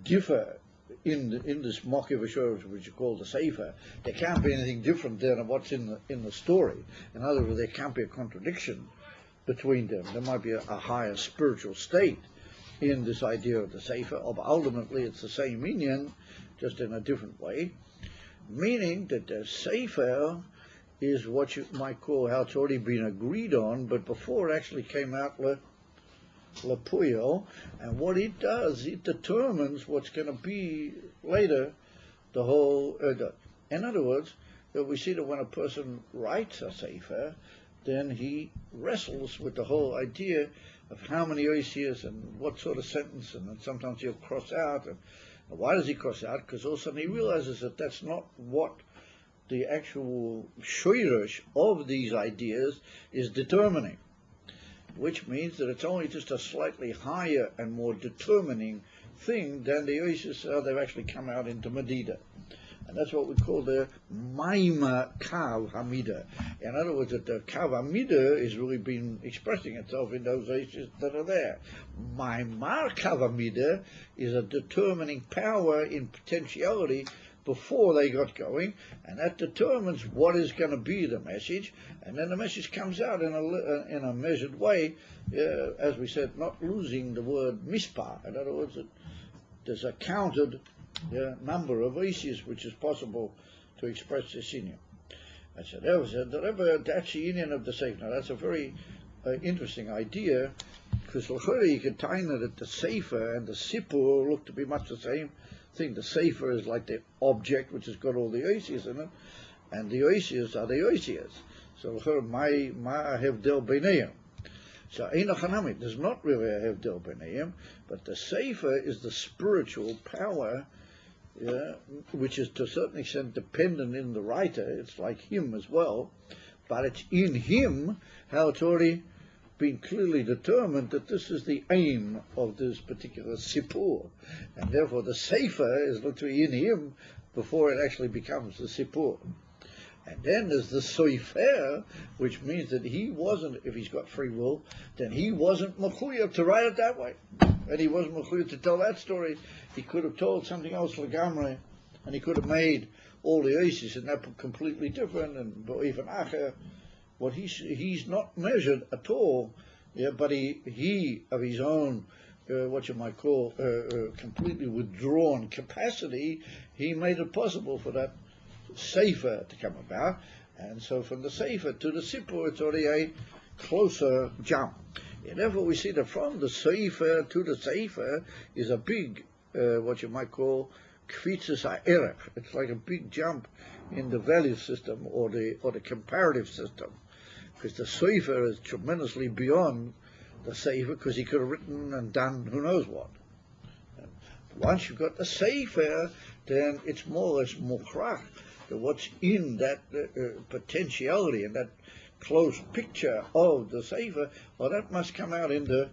differ in this Mokiv Ashur, which you call the Sefer. There can't be anything different than what's in the story. In other words, there can't be a contradiction between them. There might be a higher spiritual state in this idea of the Sefer, but ultimately it's the same inyan, just in a different way. Meaning that the Sefer is what you might call how it's already been agreed on, but before it actually came out Lapuyo, and what it does, it determines what's going to be later, the whole. In other words, that we see that when a person writes a Sefer, then he wrestles with the whole idea of how many oisias and what sort of sentence, and then sometimes he'll cross out. And why does he cross out? Because all of a sudden he realizes that that's not what the actual shoyrush of these ideas is determining, which means that it's only just a slightly higher and more determining thing than the oisias how they've actually come out into Medida. And that's what we call the Maima Kav Hamida. In other words, that the Kav Hamida is really been expressing itself in those oisias that are there. Maimar Kav Hamida is a determining power in potentiality before they got going, and that determines what is going to be the message, and then the message comes out in a measured way, as we said, not losing the word mispar. In other words, there's a counted number of oisias which is possible to express this inyan. I said, that's the inyan of the Sefer. Now that's a very interesting idea, because you can tie that the Sefer and the Sipur look to be much the same thing. The Sefer is like the object which has got all the oisias in it, and the oisias are the oisias. So my hevdel b'neiim. So einachanamit, there's not really a hevdel b'neiim, but the Sefer is the spiritual power, which is to a certain extent dependent in the writer. It's like him as well, but it's in him how it's already been clearly determined that this is the aim of this particular sipur, and therefore the Sefer is literally in him before it actually becomes the sipur. And then there's the soifer, which means that he wasn't, if he's got free will, then he wasn't mechuyev to write it that way, and he wasn't mechuyev to tell that story. He could have told something else legamre, and he could have made all the oisias and that completely different, and even acher. What he's not measured at all, but he of his own, what you might call completely withdrawn capacity, he made it possible for that Sefer to come about. And so from the Sefer to the Sipur, it's already a closer jump. And therefore we see that from the Sefer to the Sefer is a big, what you might call, kvitzes ha'erech. It's like a big jump in the value system or the comparative system. Because the Sefer is tremendously beyond the Sefer, because he could have written and done who knows what. Once you've got the Sefer, then it's more or less mukhrach, that what's in that potentiality and that close picture of the Sefer, well, that must come out in the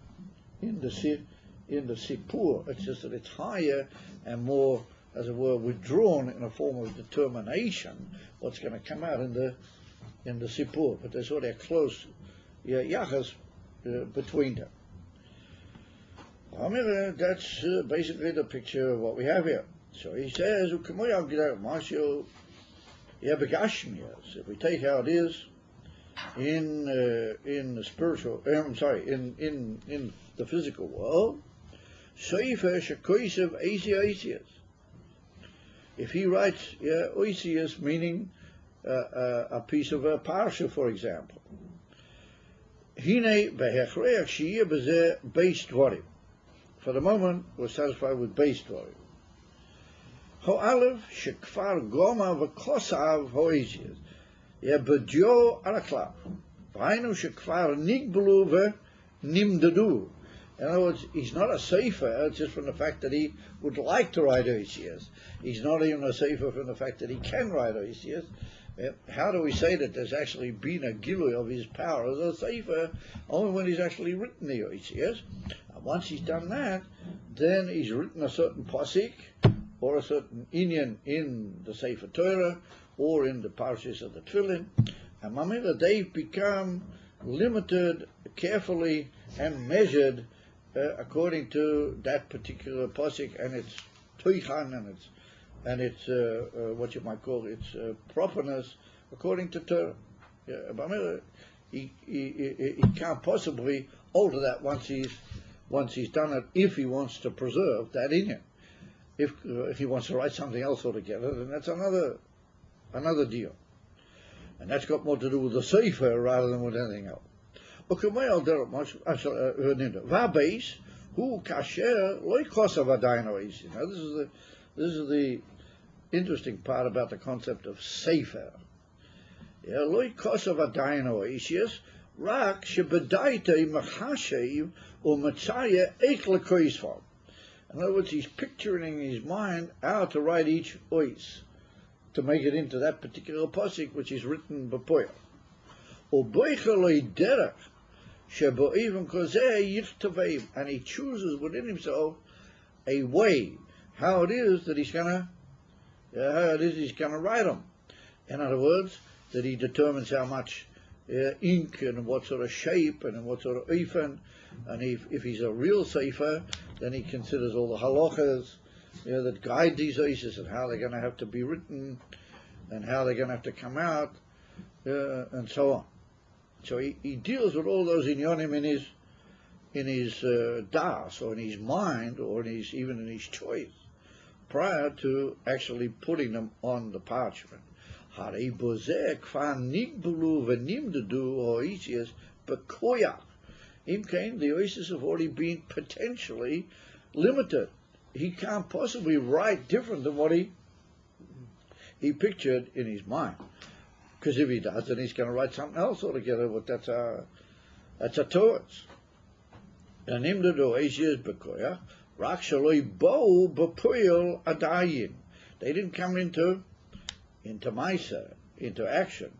Sipur. It's just that it's higher and more, as it were, withdrawn in a form of determination. What's going to come out in the Sipur, but there's sort of a close yachas between them. That's basically the picture of what we have here. So he says, if we take how it is in the spiritual, in the physical world, if he writes oisius, meaning a piece of a parsha, for example, for the moment, we're satisfied with base dvarim. Ho'alev shekfar goma v'kosav ho'ezias. B'dio alaklav. V'hainu shekfar nigbelu v'nimdadu. In other words, he's not a sefer just from the fact that he would like to write oisias. He's not even a sefer from the fact that he can write oisias. How do we say that there's actually been a gilui of his power as a sefer? Only when he's actually written the oisias. Once he's done that, then he's written a certain posik or a certain inyan in the Sefer Torah or in the parshas of the Tefillin, and mamela, they've become limited carefully and measured according to that particular posik and its toichan and its what you might call its properness according to Torah. Mamela, he can't possibly alter that once he's done it, if he wants to preserve that in him. If he wants to write something else altogether, then that's another deal. And that's got more to do with the Sefer rather than with anything else. Vabes, who kasher loy kosav adayin. Now this is the interesting part about the concept of Sefer. Loy kosav adayin oisius. Rak shebedaite machashev or matzaya eich lekoisvam. In other words, he's picturing in his mind how to write each ois to make it into that particular posik which is written b'poya. Or boicheloi derech shebo even kozeh yichtavim, and he chooses within himself a way how it is that he's gonna write them. In other words, that he determines how much ink and what sort of shape and in what sort of oifen, and if he's a real sefer, then he considers all the halachas that guide these oises and how they're going to have to be written and how they're going to have to come out and so on. So he deals with all those inyonim in his das or in his mind or even in his choice prior to actually putting them on the parchment. Harei bozeh kfar nigbelu v'nimdadu ha'oisias b'koyach. Imkain, the oasis have already been potentially limited. He can't possibly write different than what he pictured in his mind. Because if he does, then he's going to write something else altogether. But that's a towards. And nimdadu ha'oisias b'koyach rak shaloi bo b'poyel adayin. They didn't come into Maisa, into action.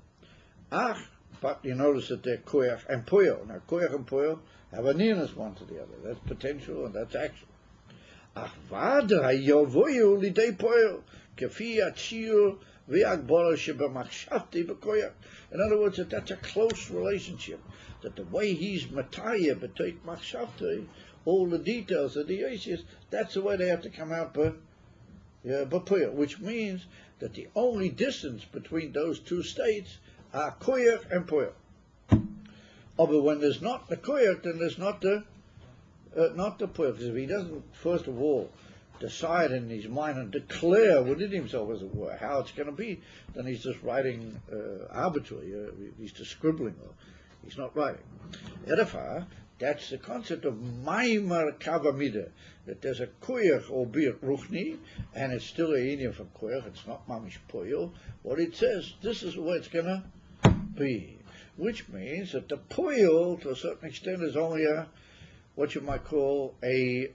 But you notice that they're koyach and poyo. Now koyach and poyo have a nearness one to the other. That's potential and that's action. Vada yovoyu lidei poyo kefi atzir v'agbara shebamachshavti b'koyach. In other words, that's a close relationship. That the way he's mataya b'toik machshavti, all the details of the oasis, that's the way they have to come out b'poyo, which means that the only distance between those two states are koyach and poyach. But when there's not the koyach, then there's not the poyach. Because if he doesn't, first of all, decide in his mind and declare within himself, as it were, how it's going to be, then he's just writing arbitrarily. He's just scribbling. He's not writing. Therefore, that's the concept of Maimer Kavamida, that there's a koyach, albeit ruchni, and it's still a union from koyach, it's not mamish poyo. What it says, this is the way it's going to be. Which means that the poyo, to a certain extent, is only what you might call a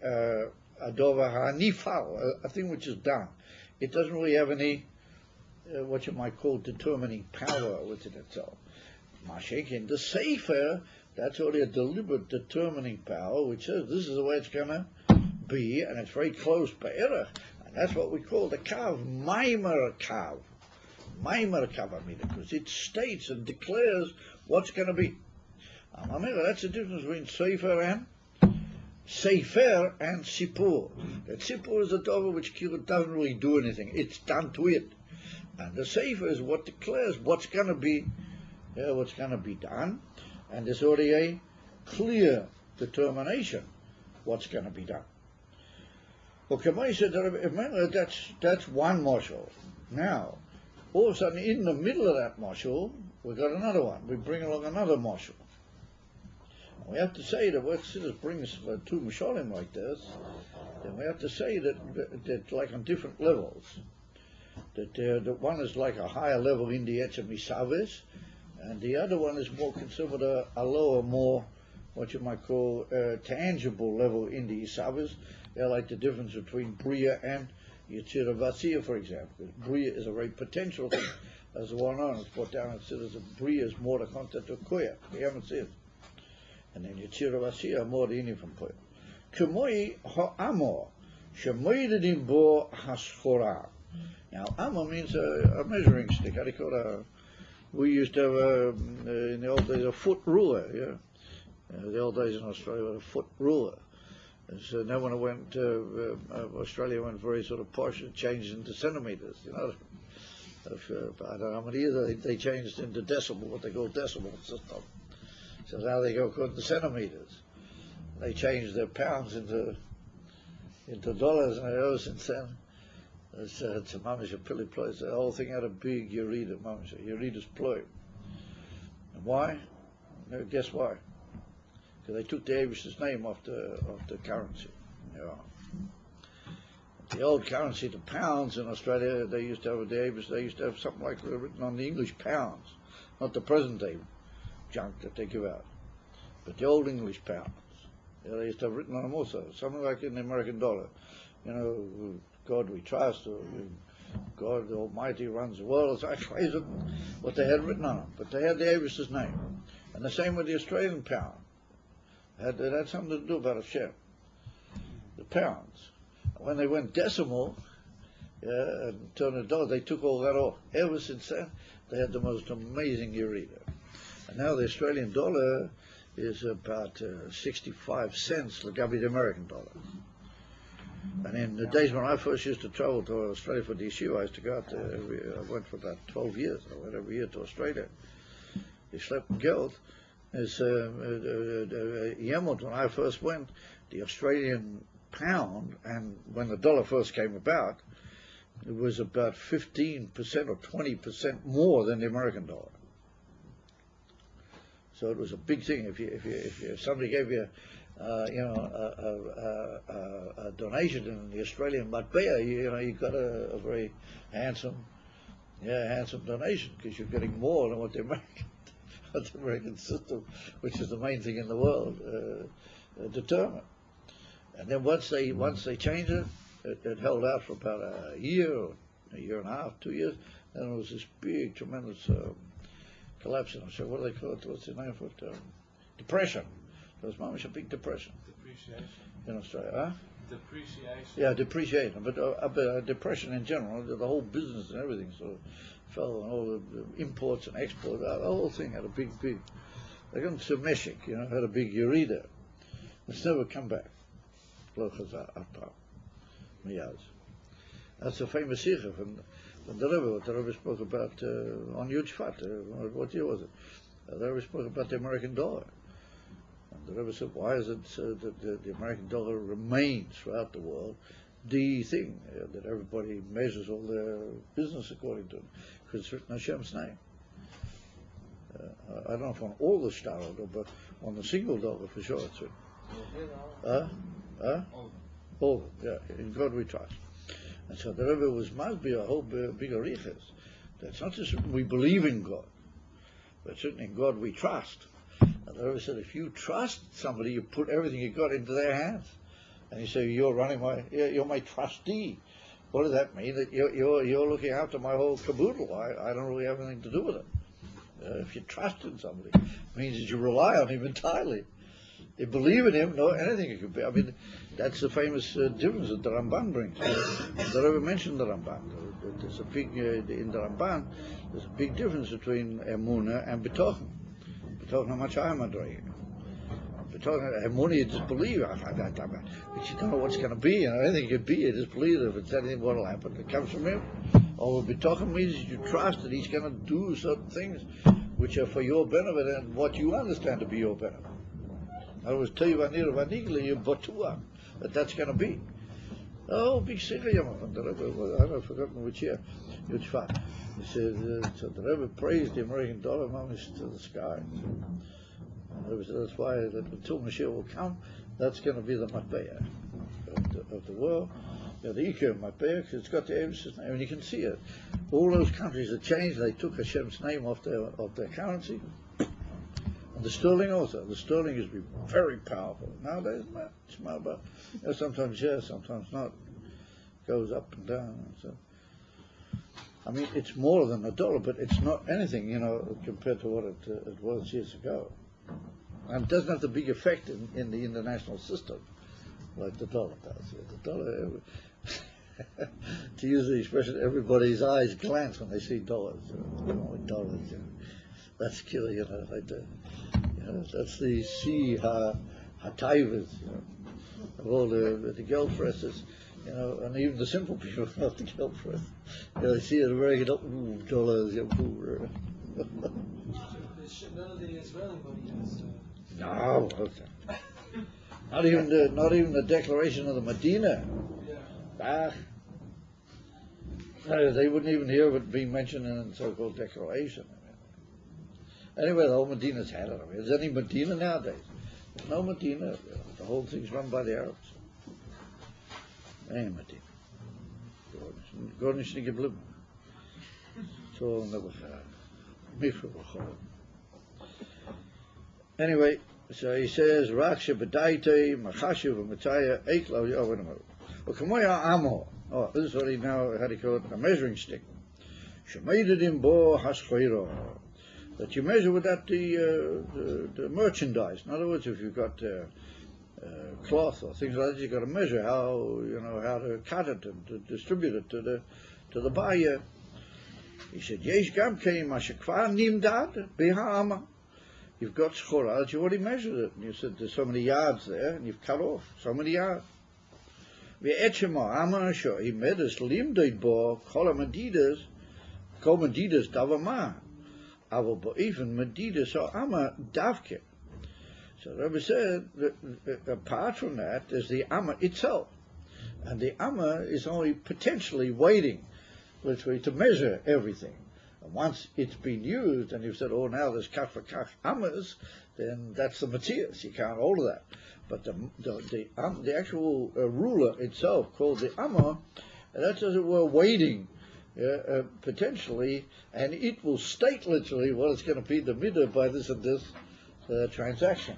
dover hanifal, a thing which is done. It doesn't really have any, what you might call, determining power within itself. Mashiach, the sefer, that's only a deliberate determining power, which says this is the way it's going to be, and it's very close be'erach, and that's what we call the kav, maimer kav, because it states and declares what's going to be. That's the difference between sefer and sipur. That sipur is a dover which doesn't really do anything; it's done to it, and the sefer is what declares what's going to be. What's going to be done, and there's already a clear determination what's going to be done. Okay, remember that's one moshul. Now, all of a sudden, in the middle of that moshul, we've got another one. We bring along another moshul. We have to say that what Siddur brings two moshalim like this, then we have to say that like on different levels. That one is like a higher level in the Etzem Misavis, and the other one is more considered a lower, more what you might call tangible level in the Isavis. They're like the difference between Bria and Yetzirah Vasiyah, for example. Bria is a very potential thing, as the one on it's brought down and said as a Bria is more the concept of Koya. We haven't seen it. And then Yetzirah Vasiyah more the Indian from Koya. Kemoi ha'amor, shemoidedim bo haschora. Now, amor means a measuring stick. How do you call it? We used to have, in the old days, a foot ruler, yeah. The old days in Australia were a foot ruler. And so now when it went, Australia went very sort of posh and changed into centimetres, you know. I don't know how many years they changed into decimal, what they call decimal system. So now they go according to centimetres. They changed their pounds into dollars, and ever since then, it's a mamish a pilly place. The whole thing had a big Yerida, mamish a Yerida's ploy. And why? Guess why? Because they took the Avish's name off the currency. Yeah. The old currency, the pounds in Australia, they used to have the Avish. They used to have something like written on the English pounds, not the present day junk that they give out, but the old English pounds. Yeah, they used to have written on them also, something like in the American dollar. You know, God we trust, or God the Almighty runs the world. It's actually what they had written on them, but they had the Avish's name. And the same with the Australian pound. It had something to do about Hashem. The pounds. When they went decimal, and turned to dollars, they took all that off. Ever since then, they had the most amazing Eureka. And now the Australian dollar is about 65 cents, like the American dollar. And in the days when I first used to travel to Australia for the yeshiva, I used to go out there. I went for about 12 years. I went every year to Australia. They slept in Geld. As Yemot, when I first went, the Australian pound, and when the dollar first came about, it was about 15% or 20% more than the American dollar. So it was a big thing. If somebody gave you a donation in the Australian matbea, you got a very handsome donation, because you're getting more than what the American system, which is the main thing in the world, determined. And then once they changed it, it held out for about a year and a half, 2 years. Then it was this big, tremendous collapse. And I said, what do they call it? What's the name for it? Depression. There was much a big depression. Depreciation. In Australia, huh? Depreciation. Yeah, depreciation. But depression in general, the whole business and everything sort of fell, and all the imports and exports, the whole thing had a big. They got into Meshik, had a big Yerida. It's never come back. That's a famous sikha from the Rebbe, what the Rebbe spoke about on Yud Shvat. What year was it? The Rebbe spoke about the American dollar. And the Rebbe said, why is it that the American dollar remains throughout the world the thing that everybody measures all their business according to? Because it's written Hashem's name. I don't know if on all the $, but on the single dollar for sure. It's all, yeah, in God we trust. And so the Rebbe must be a whole big arichas. That's not just we believe in God, but certainly in God we trust. And the Rebbe said, if you trust somebody, you put everything you got into their hands. And you say, you're my trustee. What does that mean? That you're looking after my whole caboodle. I don't really have anything to do with it. If you trust in somebody, it means that you rely on him entirely. You believe in him, no, anything it could be. I mean, that's the famous difference that the Ramban brings. The Rebbe mentioned the Ramban. There's a big, in the Ramban, there's a big difference between emunah and betochen. Betochen, how much I'm doing. Betochen, emunah, you just believe, but you don't know what's going to be. Anything could be, you just believe that if it's anything, what will happen? It comes from him. Or betochen means you trust that he's going to do certain things which are for your benefit and what you understand to be your benefit. I was Teivanir Vanigli, Botua, that's going to be. Oh, big singer, I've forgotten which year, which far. He said, so the Rebbe praised the American dollar mamish to the sky. So that's why that until Mashiach will come, that's going to be the matbeah of the world. The Iker matbeah, because it's got the Eivish's name, and you can see it. All those countries that changed, they took Hashem's name off their currency. And the sterling also. The sterling has been very powerful. Nowadays, it's more about, sometimes yes, sometimes not. It goes up and down. So, I mean, it's more than $1, but it's not anything, compared to what it was years ago. And it doesn't have the big effect in the international system like the dollar does. The dollar, to use the expression, everybody's eyes glance when they see dollars. Dollars, that's killer, like that's the hataivas, of all the geld presses, and even the simple people not the geld press. They see it very dollars. None of the Israeli money is. No, not even the declaration of the Medina. Yeah. They wouldn't even hear of it being mentioned in the so-called declaration. Anyway, the whole Medina's had it. Is there any Medina nowadays? There's no Medina. The whole thing's run by the Arabs. Any Medina. Gornish nicht geblieben. So never Anyway, so he says, Raksha B'daitei, Machashiv V'Mataya, Eiklo Yovenamo. Well, Kamoya Amo. Oh, this is what he now had to call it, a measuring stick. Shemaididim Bo Haschoiro. That you measure with that the merchandise. In other words, if you've got cloth or things like that, you've got to measure how to cut it and to distribute it to the buyer. He said, Yesh Gam Keim Ashekvar Nimdad Bihama. You've got schora, you already measured it, and you said there's so many yards there, and you've cut off so many yards. Ve'etchema Amasho, he made us limdid bo kol medidas davama. Avo bo even medidas or ama davke. So the Rebbe said that apart from that, there's the ama itself, and the ama is only potentially waiting, literally, to measure everything. And once it's been used, and you've said, oh, now there's kach for kach amas, then that's the Matthias. You can't alter that. But the actual ruler itself, called the amma, that's as it were waiting, potentially, and it will state literally what it's going to be the midah by this and this transaction.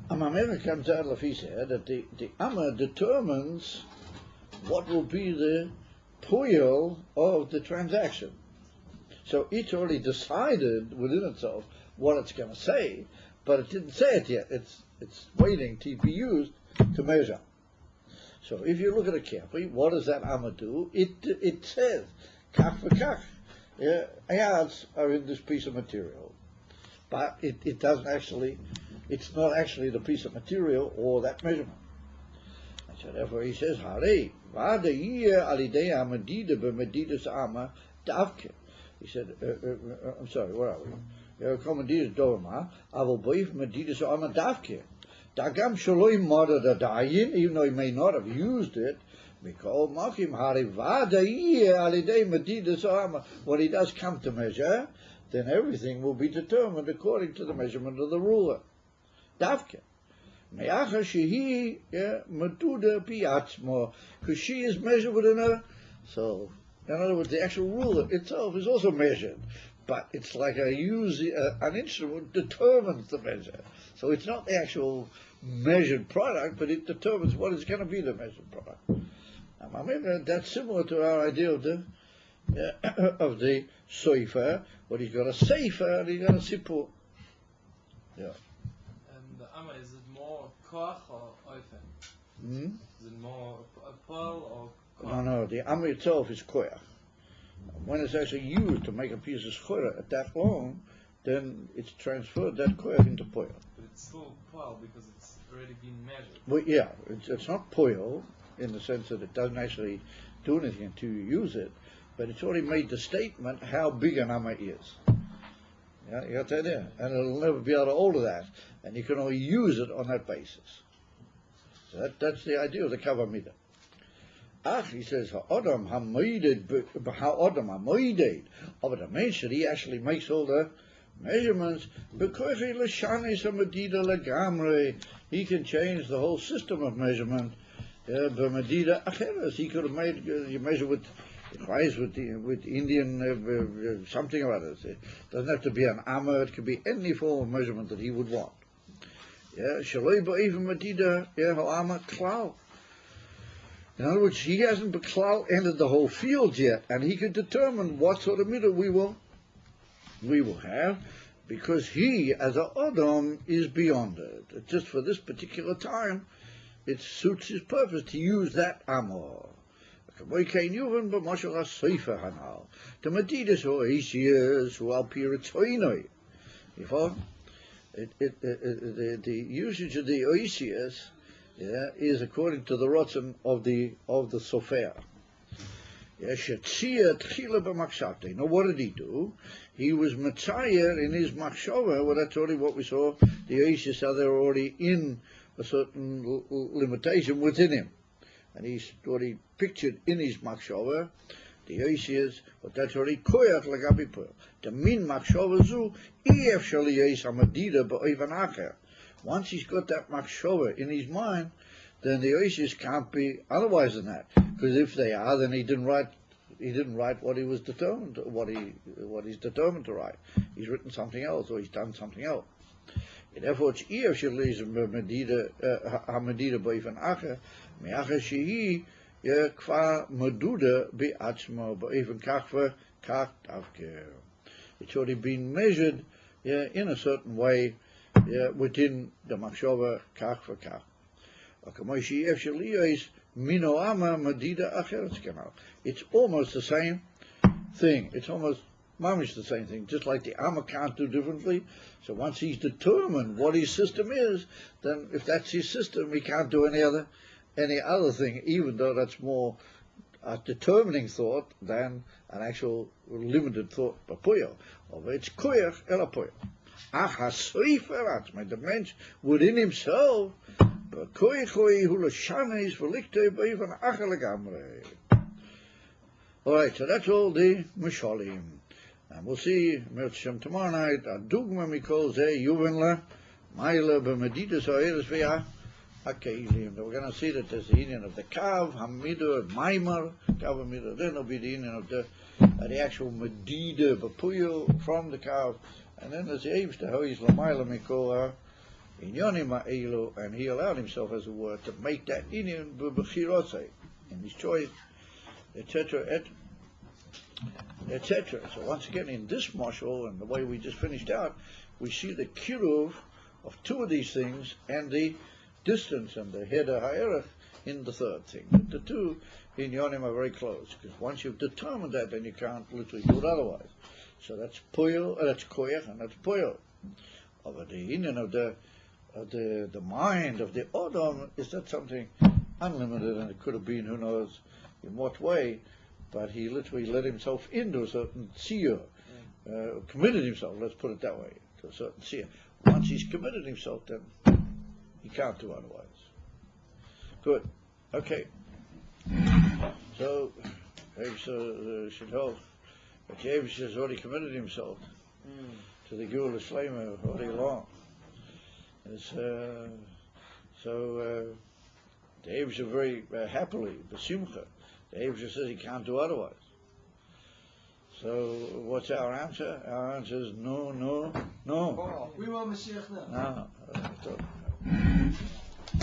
Amamera comes out of he said that the amma determines what will be the puyel of the transaction. So it's already decided within itself what it's going to say, but it didn't say it yet. It's waiting to be used to measure. So if you look at it carefully, what does that amma do? It says, kach for kach. Yards are in this piece of material. But it doesn't actually, it's not actually the piece of material or that measurement. So therefore he says, Hare, vada yeh alidei amadida b'medidas ama davke. He said, I'm sorry, where are we? Comedidas dovama, aval boif medidas ama davke. Dagam shaloi mada dadayin, even though he may not have used it, When he does come to measure, then everything will be determined according to the measurement of the ruler. Davke. Because she is measured within her. So, in other words, the actual ruler itself is also measured. But it's like an instrument determines the measure. So it's not the actual measured product, but it determines what is going to be the measured product. That's similar to our idea of the soifer, but he's got a sefer and he's got a sipur. Yeah. And the Amma, is it more koach or oifen? Is it more a pearl or koach? No, the Amma itself is koach. When it's actually used to make a piece of schora at that long, then it's transferred that koach into poil. But it's still pearl because it's already been measured. Well, yeah, it's not poil in the sense that it doesn't actually do anything until you use it, but it's already made the statement how big an Amma is. Yeah, you got that there, and it'll never be able to alter that, and you can only use it on that basis. So that's the idea of the kava midah. He says, ha'odam ha'moided, but the mention he actually makes all the measurements, because he can change the whole system of measurement. He could have made, you measure with Indian something or other. It doesn't have to be an amma, it could be any form of measurement that he would want. In other words, he hasn't entered the whole field yet, and he can determine what sort of midah we will have, because he, as an Adam, is beyond it. Just for this particular time, it suits his purpose to use that amor. The Madidus or Asias who are Piratoinoi. You follow? The usage of the Oisias is according to the rotzen of the Sofer. Now what did he do? He was Matzayer in his Machshava. Well, that's already what we saw. The Oisias are there already in a certain limitation within him. And he's already pictured in his Machshava the Oisias, but that's already Koyach Lagabi Pur. The Min Machshava Zu, Ef Shaliyes Hamadida Ba'Ivan Acher. Once he's got that Machshava in his mind, then the Oisias can't be otherwise than that. Because if they are, then he didn't write what he was determined, what he's determined to write. He's written something else, or he's done something else. Therefore, it's Ef Shaliyes Hamadida Ba'Ivan Acher, Me'acher Shehi Kva Maduda Be'atzma Ba'Ivan Kachva Kach Davke. It's already been measured in a certain way within the Machshava Kach for Kach. It's almost the same thing. It's almost mamish the same thing. Just like the Amma can't do differently. So once he's determined what his system is, then if that's his system, he can't do any other thing, even though that's more a determining thought than an actual limited thought. Papuyo. It's koyach ela puyo. The mensch within himself, alright, so that's all the Mishalim. And we'll see tomorrow night. Dugma Mikol Ze Yuvenla, Maila Bemedidas Oeris Via Akeilim. We're going to see that there's the union of the Kav, Hamidah, Maimar, Kav Hamidah. Then will be the union of the actual Medida, Bapuyo from the Kav. And then there's the Eibster, how he's Lamaila Mikoa, Inyonima Elo, and he allowed himself, as it were, to make that union B'Bechirose, in his choice, etc., etc. So once again, in this mashal, and the way we just finished out, we see the kiruv of two of these things, and the distance and the heder ha'erech in the third thing. But the two in Yonim are very close, because once you've determined that, then you can't literally do it otherwise. So that's poil, that's koyach, and that's poil. But the union of the mind of the Odom is that something unlimited, and it could have been who knows in what way, but he literally let himself into a certain seer, committed himself, let's put it that way, to a certain seer. Once he's committed himself, then he can't do otherwise. Good. Okay. So, Eibster should hold that the Eibster has already committed himself to the Geula Shlema already long. So the Eibster very happily, B'simcha, the Eibster says he can't do otherwise. So what's our answer? Our answer is no, no, no. We want Mashiach now. No.